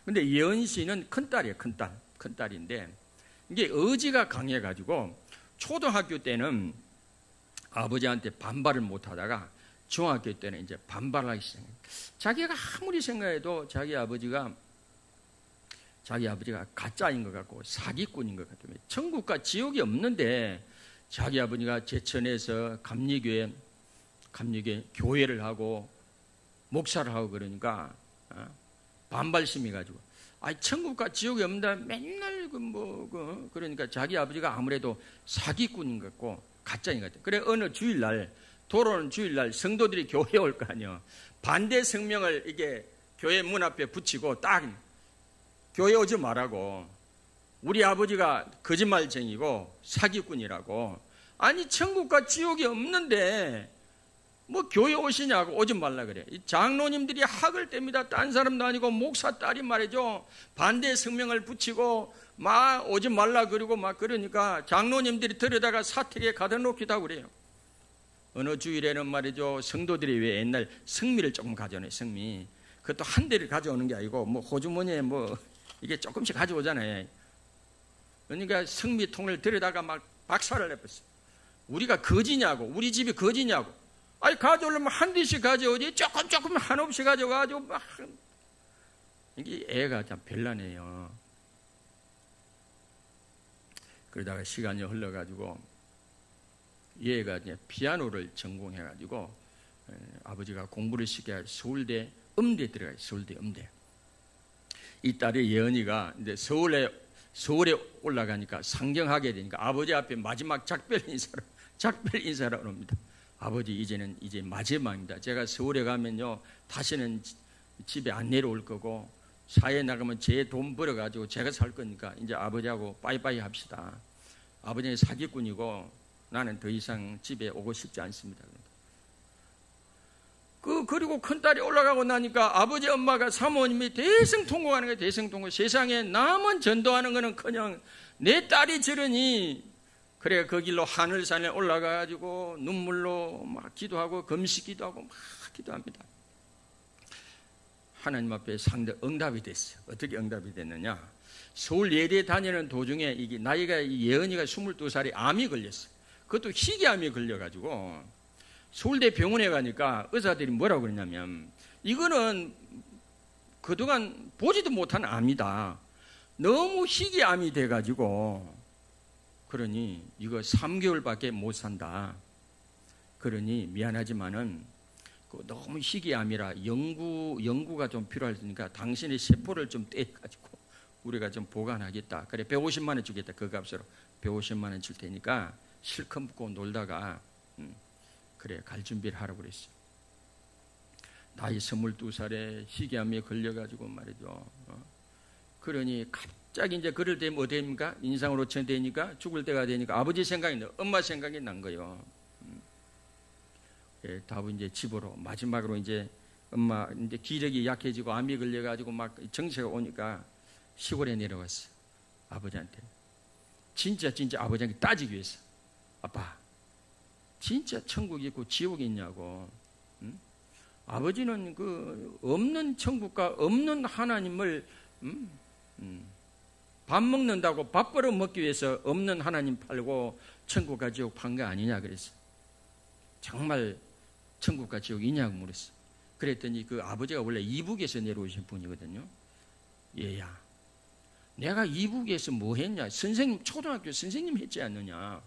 근데 예은 씨는 큰딸이에요. 큰딸인데 이게 의지가 강해가지고 초등학교 때는 아버지한테 반발을 못하다가 중학교 때는 이제 반발하기 시작해요. 자기가 아무리 생각해도 자기 아버지가 가짜인 것 같고 사기꾼인 것 같아요. 천국과 지옥이 없는데 자기 아버지가 제천에서 감리교회 교회를 하고 목사를 하고 그러니까 반발심이 가지고 천국과 지옥이 없는데 맨날 그러니까 자기 아버지가 아무래도 사기꾼인 것 같고 가짜인 것 같아요. 그래 어느 주일날 돌아오는 주일날 성도들이 교회에 올 거 아니에요. 반대 성명을 이게 교회 문 앞에 붙이고 딱 교회 오지 말라고. 우리 아버지가 거짓말쟁이고 사기꾼이라고. 아니 천국과 지옥이 없는데 뭐 교회 오시냐고 오지 말라 그래. 이 장로님들이 학을 뗍니다. 딴 사람도 아니고 목사 딸이 말이죠. 반대 성명을 붙이고 막 오지 말라 그러고 막 그러니까 장로님들이 들여다가 사택에 가둬 놓기도 하고 그래요. 어느 주일에는 말이죠. 성도들이 왜 옛날 성미를 조금 가져오네. 성미. 그것도 한 대를 가져오는 게 아니고 뭐 호주머니에 뭐 이게 조금씩 가져오잖아요. 그러니까 성미통을 들여다가 막 박살을 내버렸어요. 우리가 거지냐고. 우리 집이 거지냐고. 가져오려면 한 대씩 가져오지 조금 한없이 가져가지고 막 이게 애가 참 별나네요. 그러다가 시간이 흘러가지고 얘가 이제 피아노를 전공해가지고 아버지가 공부를 시켜야 서울대 음대 들어가요. 서울대 음대. 이 딸의 예언이가 이제 서울에 올라가니까 상경하게 되니까 아버지 앞에 마지막 작별 인사를 옵니다. 아버지 이제 마지막입니다. 제가 서울에 가면요 다시는 집에 안 내려올 거고 사회에 나가면 제 돈 벌어가지고 제가 살 거니까 이제 아버지하고 빠이빠이 합시다. 아버지는 사기꾼이고 나는 더 이상 집에 오고 싶지 않습니다. 그리고 큰딸이 올라가고 나니까 아버지 엄마가 사모님이 대성통곡하는 거예요. 대성통곡. 세상에 남은 전도하는 거는 그냥 내 딸이 저러니 그래 그 길로 하늘산에 올라가가지고 눈물로 막 기도하고 금식 기도하고 막 기도합니다. 하나님 앞에 상대 응답이 됐어요. 어떻게 응답이 됐느냐? 서울 예대 다니는 도중에 이게 나이가 예언이가 22살에 암이 걸렸어요. 그것도 희귀암이 걸려가지고 서울대 병원에 가니까 의사들이 뭐라고 그러냐면 이거는 그동안 보지도 못한 암이다. 너무 희귀암이 돼가지고 그러니 이거 3개월밖에 못 산다. 그러니 미안하지만은 너무 희귀암이라 연구가 좀 필요하니까 당신의 세포를 좀 떼가지고 우리가 좀 보관하겠다. 그래 150만 원 주겠다. 그 값으로 150만 원 줄 테니까 실컷 먹고 놀다가 그래 갈 준비를 하라고 그랬어요. 나이 22살에 희귀암에 걸려가지고 말이죠. 그러니 갑자기 이제 그럴 때 뭐 됩니까? 인상으로 전되니까 죽을 때가 되니까 아버지 생각이 나, 엄마 생각이 난 거예요. 예, 답은 이제 집으로 마지막으로 이제 엄마 이제 기력이 약해지고 암이 걸려가지고 막 정체가 오니까 시골에 내려왔어요. 아버지한테 진짜 아버지한테 따지기 위해서 아빠 진짜 천국이 있고 지옥이 있냐고. 응? 아버지는 그 없는 천국과 없는 하나님을 밥 먹는다고 밥 벌어 먹기 위해서 없는 하나님 팔고 천국과 지옥 판 거 아니냐 그랬어. 정말 천국과 지옥이 있냐고 물었어. 그랬더니 그 아버지가 원래 이북에서 내려오신 분이거든요. 얘야 내가 이북에서 뭐 했냐? 선생님 초등학교 선생님 했지 않느냐?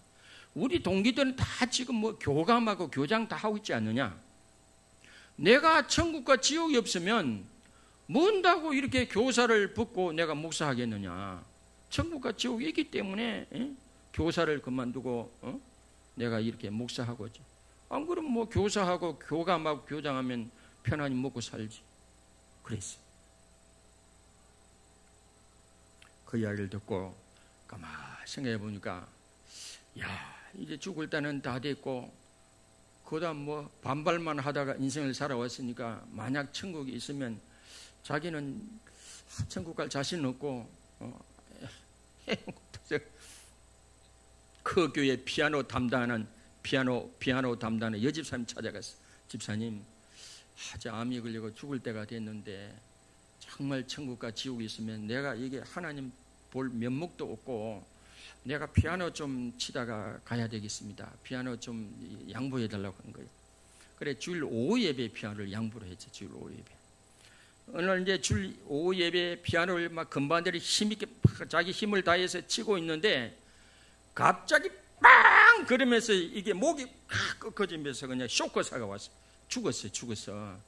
우리 동기들은 다 지금 뭐 교감하고 교장 다 하고 있지 않느냐? 내가 천국과 지옥이 없으면 뭔다고 이렇게 교사를 붙고 내가 목사하겠느냐? 천국과 지옥이 있기 때문에 교사를 그만두고 내가 이렇게 목사하고 있지. 안 그러면 뭐 교사하고 교감하고 교장하면 편안히 먹고 살지. 그랬어. 그 이야기를 듣고 가만히 생각해 보니까 야 이제 죽을 때는 다 됐고 그다음 뭐 반발만 하다가 인생을 살아왔으니까 만약 천국이 있으면 자기는 천국 갈 자신 없고 그 교회 피아노 담당하는 여집사님 찾아갔어. 집사님 아주 암이 걸리고 죽을 때가 됐는데 정말 천국과 지옥이 있으면 내가 이게 하나님 볼 면목도 없고 내가 피아노 좀 치다가 가야 되겠습니다. 피아노 좀 양보해 달라고 한 거예요. 그래 주일 오후 예배 피아노를 양보를 했죠. 주일 오후 예배. 어느 날 이제 주일 오후 예배 피아노를 막 건반들이 힘있게 자기 힘을 다해서 치고 있는데 갑자기 빵 그러면서 이게 목이 꺾어지면서 그냥 쇼크사가 왔어. 죽었어.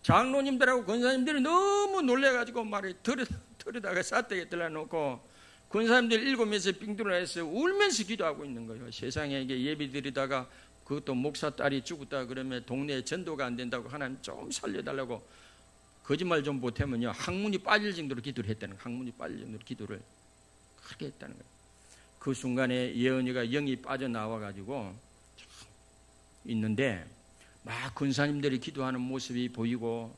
장로님들하고 권사님들이 너무 놀래가지고 말이 들여다가 삿대에 들어놓고 권사님들 7명에서 빙들어내서 울면서 기도하고 있는 거예요. 세상에 이게 예배 드리다가 그것도 목사 딸이 죽었다 그러면 동네에 전도가 안 된다고 하나님 좀 살려달라고 거짓말 좀 못하면요 항문이 빠질 정도로 기도를 했다는 거예요. 항문이 빠질 정도로 기도를 그렇게 했다는 거예요. 그 순간에 예언이가 영이 빠져나와가지고 있는데 막 군사님들이 기도하는 모습이 보이고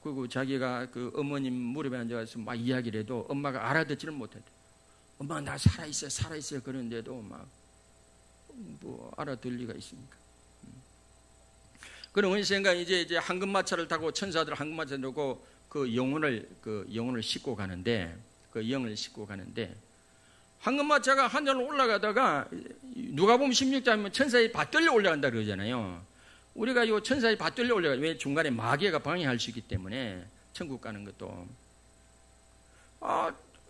그리고 자기가 그 어머님 무릎에 앉아서 막 이야기를 해도 엄마가 알아듣지를 못했대. 엄마 나 살아있어요 그런데도 막 뭐 알아들 리가 있습니까? 그럼 언젠가 이제 황금마차를 타고 천사들 황금마차를 타고 그 영혼을 싣고 가는데 황금마차가 하늘로 올라가다가 누가 보면 16장이면 천사의 밭들려 올라간다 그러잖아요. 우리가 이 천사의 밭들려 올라가 왜 중간에 마귀가 방해할 수 있기 때문에 천국 가는 것도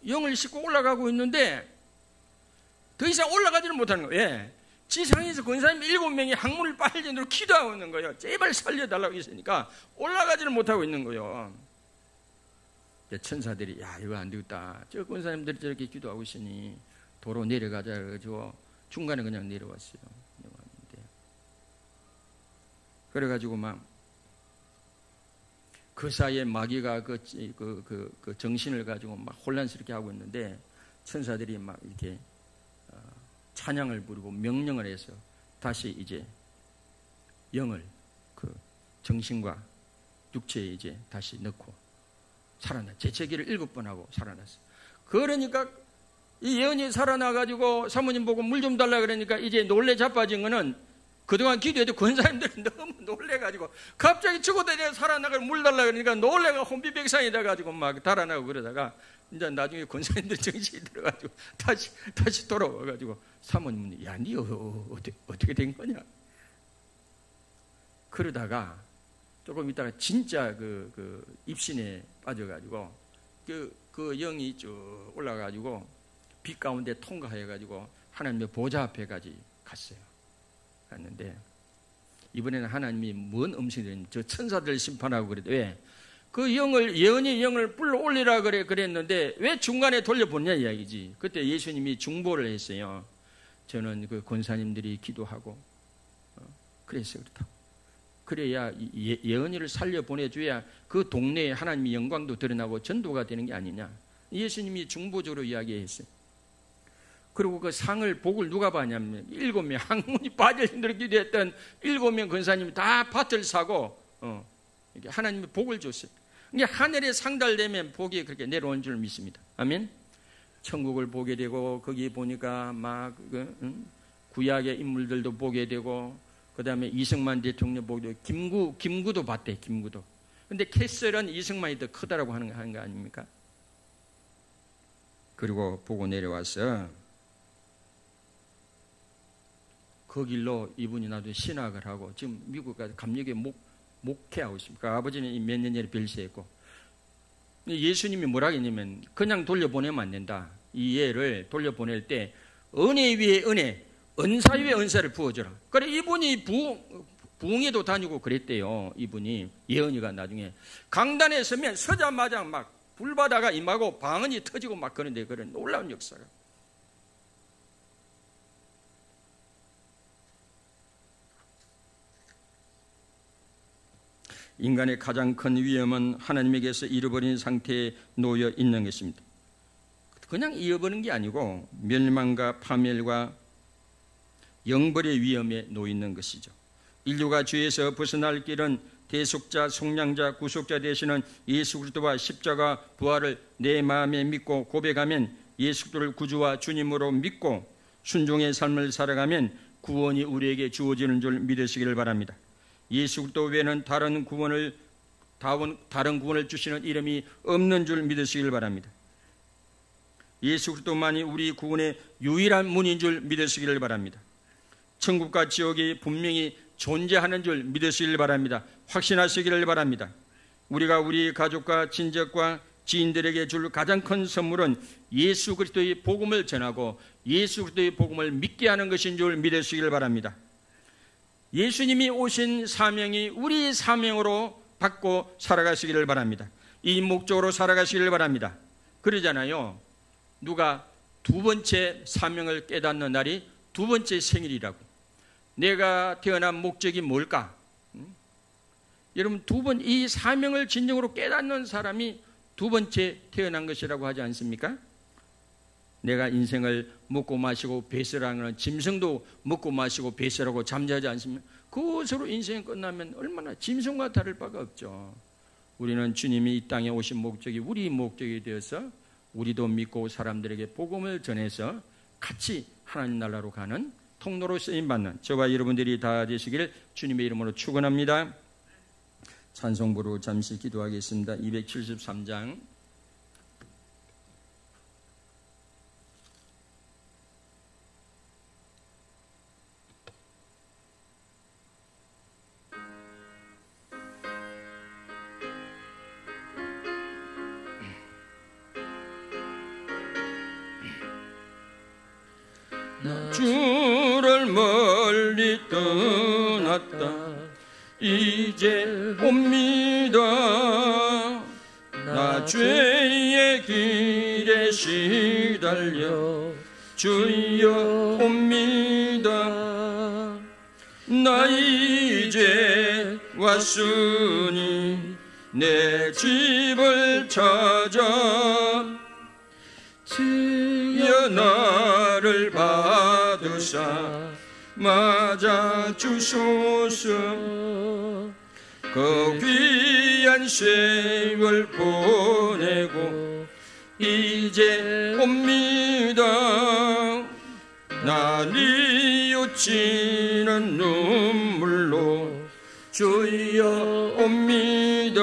영을 싣고 올라가고 있는데 더 이상 올라가지를 못하는 거예요. 왜? 지상에서 권사님 7명이 항문을 빨리 정도로 기도하고 있는 거예요. 제발 살려달라고 했으니까 올라가지를 못하고 있는 거예요. 천사들이 야 이거 안 되겠다. 저 권사님들이 저렇게 기도하고 있으니 도로 내려가자 그래가지고 중간에 그냥 내려왔어요. 그래가지고 막 그 사이에 마귀가 그 정신을 가지고 막 혼란스럽게 하고 있는데 천사들이 막 이렇게 찬양을 부르고 명령을 해서 다시 이제 영을 그 정신과 육체에 이제 다시 넣고 살아났. 재채기를 7번 하고 살아났어. 그러니까 이 예언이 살아나가지고 사모님 보고 물 좀 달라 그러니까 이제 놀래 자빠진 거는 그동안 기도해도 권사님들이 너무 놀래가지고 갑자기 죽어도 내가 살아나가고 물 달라 그러니까 놀래가 혼비백산이 돼가지고 막 달아나고 그러다가 이제 나중에 권사님들 정신이 들어가지고 다시 돌아와가지고 사모님은 야, 니 어떻게 된 거냐? 그러다가 조금 있다가 진짜 그 입신에 빠져가지고 그 영이 쭉 올라가지고 빛 가운데 통과해가지고 하나님의 보좌 앞에까지 갔어요. 갔는데 이번에는 하나님이 뭔 음식을 저 천사들 심판하고 그래도 왜? 그 영을 예언의 영을 불러 올리라 그랬는데 왜 중간에 돌려보냐 이야기지. 그때 예수님이 중보를 했어요. 저는 그 권사님들이 기도하고 그랬어요. 그렇다고. 그래야 예언이를 살려 보내줘야 그 동네에 하나님의 영광도 드러나고 전도가 되는 게 아니냐. 예수님이 중보적으로 이야기했어요. 그리고 그 상을 복을 누가 받냐면 7명 항문이 빠질 힘들게 기도했던 7명 권사님이 다 밭을 사고 하나님이 복을 줬어요. 이게 하늘에 상달되면 복이 그렇게 내려온 줄 믿습니다. 아멘. 천국을 보게 되고 거기 보니까 막 구약의 인물들도 보게 되고 그 다음에 이승만 대통령 보게 되고 김구도 봤대. 김구도. 근데 캐슬은 이승만이 더 크다라고 하는 거 아닙니까? 그리고 보고 내려와서 그 길로 이분이 나도 신학을 하고 지금 미국 가서 감리교에 목회하고 있습니다. 그 아버지는 몇 년 전에 별세했고 예수님이 뭐라 했냐면 그냥 돌려보내면 안 된다. 이 예를 돌려보낼 때 은혜 위에 은혜, 은사 위에 은사를 부어줘라. 그래 이분이 부흥회도 다니고 그랬대요. 이분이 예언이가 나중에 강단에 서면 서자마자 막 불바다가 임하고 방언이 터지고 막 그런데 그런 놀라운 역사가. 인간의 가장 큰 위험은 하나님에게서 잃어버린 상태에 놓여 있는 것입니다. 그냥 잃어버린 게 아니고 멸망과 파멸과 영벌의 위험에 놓여 있는 것이죠. 인류가 죄에서 벗어날 길은 대속자, 속량자, 구속자 되시는 예수 그리스도와 십자가 부활을 내 마음에 믿고 고백하면 예수 그리스도를 구주와 주님으로 믿고 순종의 삶을 살아가면 구원이 우리에게 주어지는 줄 믿으시기를 바랍니다. 예수 그리스도 외에는 다른 구원을 주시는 이름이 없는 줄 믿으시길 바랍니다. 예수 그리스도만이 우리 구원의 유일한 문인 줄 믿으시기를 바랍니다. 천국과 지옥이 분명히 존재하는 줄 믿으시길 바랍니다. 확신하시기를 바랍니다. 우리가 우리 가족과 친척과 지인들에게 줄 가장 큰 선물은 예수 그리스도의 복음을 전하고 예수 그리스도의 복음을 믿게 하는 것인 줄 믿으시길 바랍니다. 예수님이 오신 사명이 우리 사명으로 받고 살아가시기를 바랍니다. 이 목적으로 살아가시기를 바랍니다. 그러잖아요. 누가 두 번째 사명을 깨닫는 날이 두 번째 생일이라고. 내가 태어난 목적이 뭘까? 여러분 이 사명을 진정으로 깨닫는 사람이 두 번째 태어난 것이라고 하지 않습니까? 내가 인생을 먹고 마시고 배설하는 짐승도 먹고 마시고 배설하고 잠자지 않습니까? 그것으로 인생이 끝나면 얼마나 짐승과 다를 바가 없죠. 우리는 주님이 이 땅에 오신 목적이 우리 목적이 되어서 우리도 믿고 사람들에게 복음을 전해서 같이 하나님 나라로 가는 통로로 쓰임받는 저와 여러분들이 다 되시기를 주님의 이름으로 축원합니다. 찬송부로 잠시 기도하겠습니다. 273장 주를 멀리 떠났다 이제 옵니다. 나 죄의 길에 시달려 주여 옵니다. 나 이제 왔으니 내 집을 찾아 주여 나를 받으사 맞아 주소서. 그 귀한 세월 보내고 이제 옵니다. 나 뉘우치는 눈물로 주여 옵니다.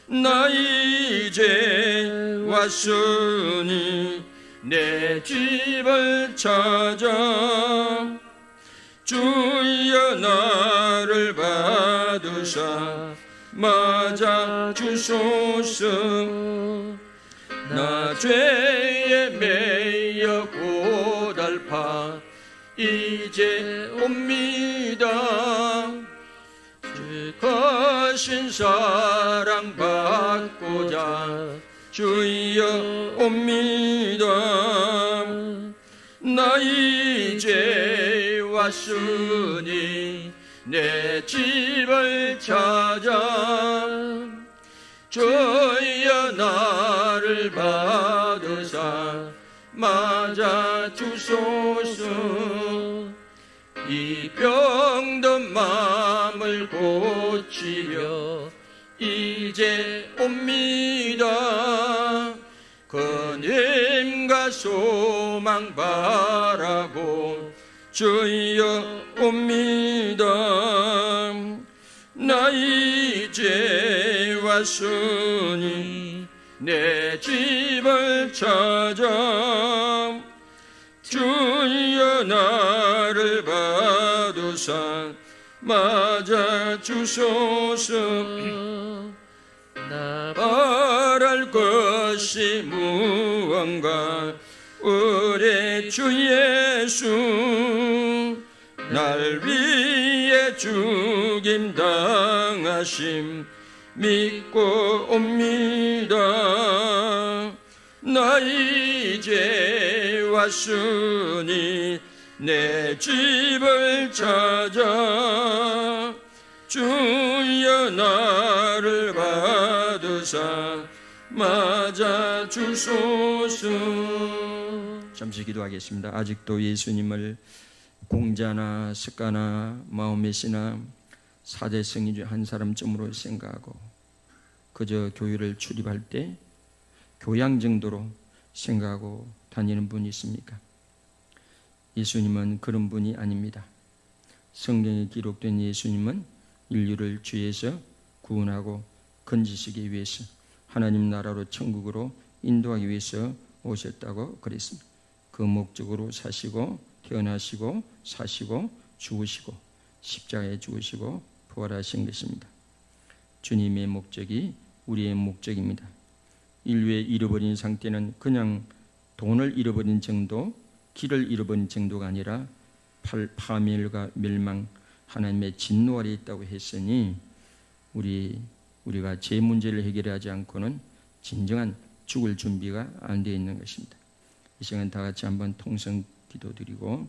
나 이제 왔으니 내 집을 찾아 주여 나를 받으사 맞아 주소서. 나 죄에 매여 고달파 이제 옵니다. 주 거신 사랑 받고자 주여 옵니다. 나 이제 왔으니 내 집을 찾아 주여 나를 받으사 맞아 주소서. 이 병든 마음을 고치려 이제 옵니다. 그님과 소망 바라고 주여 옵니다. 나 이제 왔으니 내 집을 찾아 주여 나를 받으사 맞아 주소서. 나 바랄 것이 무언가 우리 주 예수 날 위해 죽임 당하심 믿고 옵니다. 나 이제 왔으니 내 집을 찾아 주여 나를 받으사 맞아 주소서. 잠시 기도하겠습니다. 아직도 예수님을 공자나 습가나 마호메시나 사대성인 중 한 사람쯤으로 생각하고 그저 교회를 출입할 때 교양 정도로 생각하고 다니는 분이 있습니까? 예수님은 그런 분이 아닙니다. 성경에 기록된 예수님은 인류를 죄에서 구원하고 건지시기 위해서 하나님 나라로 천국으로 인도하기 위해서 오셨다고 그랬습니다. 그 목적으로 사시고 태어나시고 사시고 죽으시고 십자가에 죽으시고 부활하신 것입니다. 주님의 목적이 우리의 목적입니다. 인류의 잃어버린 상태는 그냥 돈을 잃어버린 정도, 길을 잃어버린 정도가 아니라 파멸과 멸망, 하나님의 진노 아래 있다고 했으니 우리가 제 문제를 해결하지 않고는 진정한 죽을 준비가 안 되어 있는 것입니다. 이 시간 다 같이 한번 통성 기도드리고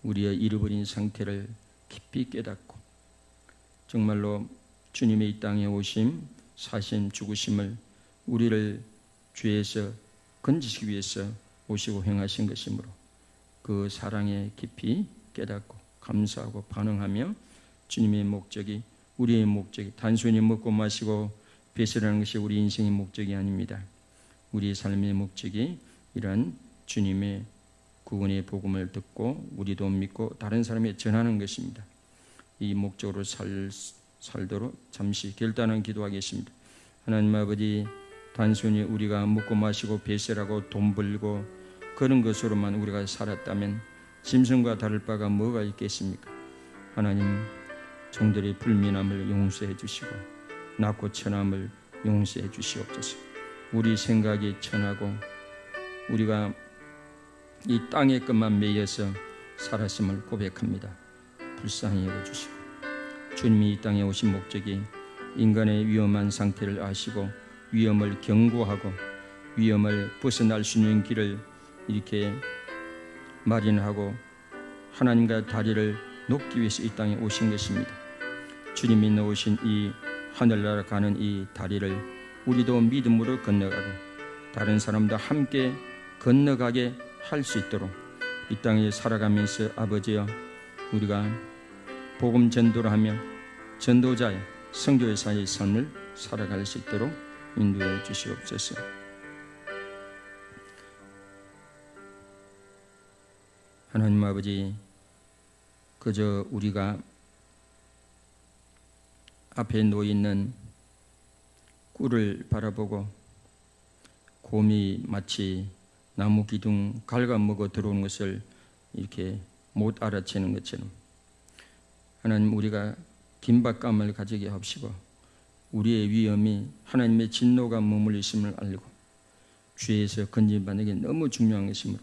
우리의 잃어버린 상태를 깊이 깨닫고 정말로 주님의 이 땅에 오심, 사심, 죽으심을 우리를 죄에서 건지시기 위해서 오시고 행하신 것이므로 그 사랑에 깊이 깨닫고 감사하고 반응하며 주님의 목적이 우리의 목적이 단순히 먹고 마시고 배설하는 것이 우리 인생의 목적이 아닙니다. 우리의 삶의 목적이 이런 주님의 구원의 복음을 듣고 우리도 믿고 다른 사람에 전하는 것입니다. 이 목적으로 살도록 잠시 결단한 기도하겠습니다. 하나님 아버지, 단순히 우리가 먹고 마시고 배설하고 돈 벌고 그런 것으로만 우리가 살았다면 짐승과 다를 바가 뭐가 있겠습니까? 하나님, 종들의 불민함을 용서해 주시고 낮고 천함을 용서해 주시옵소서. 우리 생각이 천하고 우리가 이 땅의 것만 매여서 살았음을 고백합니다. 불쌍히 여겨주시고 주님이 이 땅에 오신 목적이 인간의 위험한 상태를 아시고 위험을 경고하고 위험을 벗어날 수 있는 길을 이렇게 마련하고 하나님과 다리를 놓기 위해서 이 땅에 오신 것입니다. 주님이 놓으신 이 하늘나라 가는 이 다리를 우리도 믿음으로 건너가고 다른 사람도 함께 건너가게 할 수 있도록 이 땅에 살아가면서 아버지여 우리가 복음 전도를 하며 전도자의 선교사의 삶을 살아갈 수 있도록 인도해 주시옵소서. 하나님 아버지, 그저 우리가 앞에 놓여있는 꿀을 바라보고 곰이 마치 나무 기둥 갉아먹어 들어오는 것을 이렇게 못 알아채는 것처럼 하나님, 우리가 긴박감을 가지게 하시고 우리의 위험이 하나님의 진노가 머물러 있음을 알고 죄에서 건진받는 게 너무 중요한 것이므로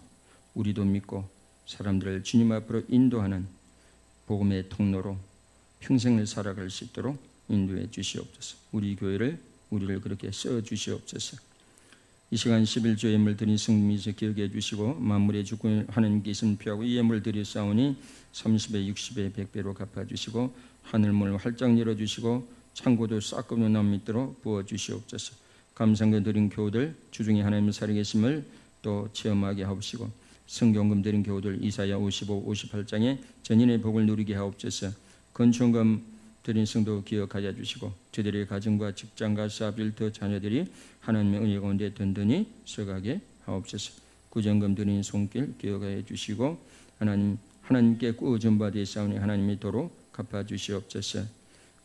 우리도 믿고 사람들을 주님 앞으로 인도하는 복음의 통로로 평생을 살아갈 수 있도록 인도해 주시옵소서. 우리를 그렇게 써 주시옵소서. 이 시간 11조 예물 드린 성민에서 기억해 주시고 만물의 주권 하나님께 있음 피하고 이 예물 드려 싸우니 30배 60배 100배로 갚아주시고 하늘문을 활짝 열어주시고 창고도 싹거로 남미도록 부어주시옵소서. 감상금 드린 교우들 주중에 하나님을 살아계심을 또 체험하게 하옵시고 성경금 드린 교우들 이사야 55, 58장에 전인의 복을 누리게 하옵소서. 건축금 드린 성도 기억하여 주시고 저들의 가정과 직장과 사업을 더 자녀들이 하나님의 은혜 가운데 든든히 서가게 하옵소서. 구정금 드린 손길 기억하여 주시고 하나님께 꾸준받아 싸우니 하나님이 도로 갚아주시옵소서.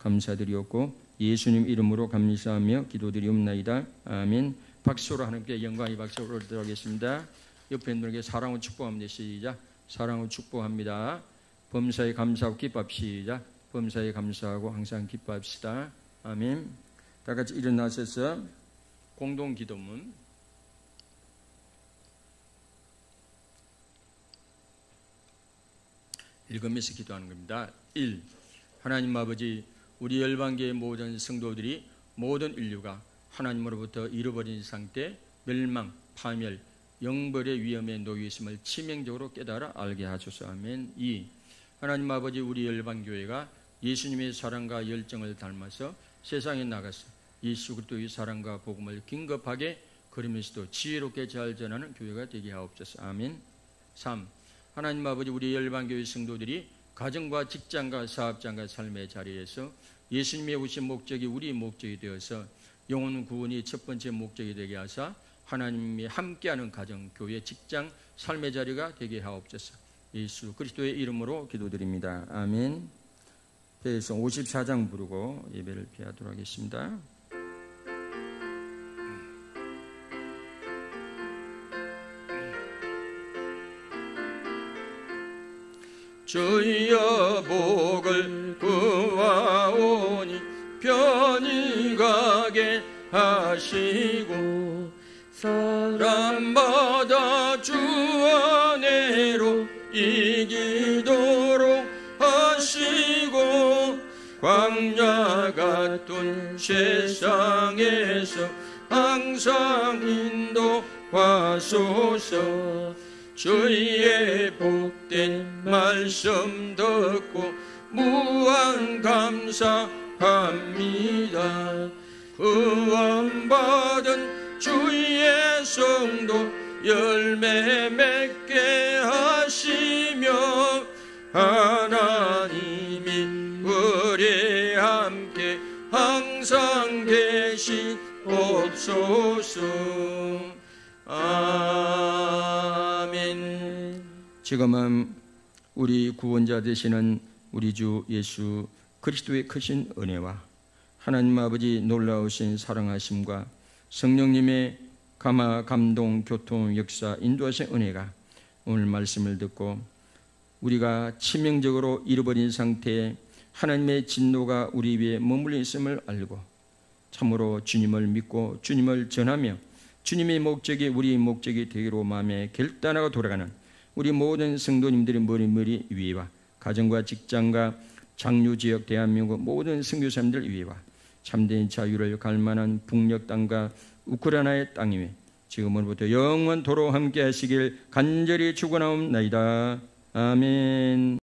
감사드리옵고 예수님 이름으로 감사하며 기도드리옵나이다. 아멘. 박수로 하나님께 영광의 박수를 드리겠습니다. 옆에 분에게 사랑을 축복합니다. 시작. 사랑을 축복합니다. 범사에 감사하고 기뻐합. 시작. 범사에 감사하고 항상 기뻐합시다. 아멘. 다 같이 일어나셔서 공동 기도문 읽으면서 기도하는 겁니다. 1. 하나님 아버지, 우리 열방교의 모든 성도들이 모든 인류가 하나님으로부터 잃어버린 상태, 멸망, 파멸, 영벌의 위험에 놓여 있음을 치명적으로 깨달아 알게 하소서. 아멘. 2. 하나님 아버지, 우리 열방교회가 예수님의 사랑과 열정을 닮아서 세상에 나가서 예수 그리스도의 사랑과 복음을 긴급하게 그러면서도 지혜롭게 잘 전하는 교회가 되게 하옵소서. 아멘. 3. 하나님 아버지, 우리 열방교회 성도들이 가정과 직장과 사업장과 삶의 자리에서 예수님의 오신 목적이 우리 목적이 되어서 영혼 구원이 첫 번째 목적이 되게 하사 하나님이 함께하는 가정, 교회, 직장, 삶의 자리가 되게 하옵소서. 예수 그리스도의 이름으로 기도드립니다. 아멘. 배성 54장 부르고 예배를 피하도록 하겠습니다. 주여 복을 구하오니 편히 가게 하시고 사람마다 주 안에로 이기도록 하시고 광야 같은 세상에서 항상 인도하소서. 주의 복된 말씀 듣고 무한 감사합니다. 구원받은 주의 성도 열매 맺게 하시며 하나님이 우리 함께 항상 계시옵소서. 아멘. 지금은 우리 구원자 되시는 우리 주 예수 그리스도의 크신 은혜와 하나님 아버지 놀라우신 사랑하심과 성령님의 감화, 감동, 교통, 역사, 인도하신 은혜가 오늘 말씀을 듣고 우리가 치명적으로 잃어버린 상태에 하나님의 진노가 우리 위에 머물러 있음을 알고 참으로 주님을 믿고 주님을 전하며 주님의 목적이 우리의 목적이 되기로 마음에 결단하고 돌아가는 우리 모든 성도님들의 머리 위에와 가정과 직장과 장유지역 대한민국 모든 선교사님들 위에와 참된 자유를 갈망하는 북녘 땅과 우크라이나의 땅 위에 지금으로부터 영원토록 함께 하시길 간절히 축원하옵나이다. 아멘.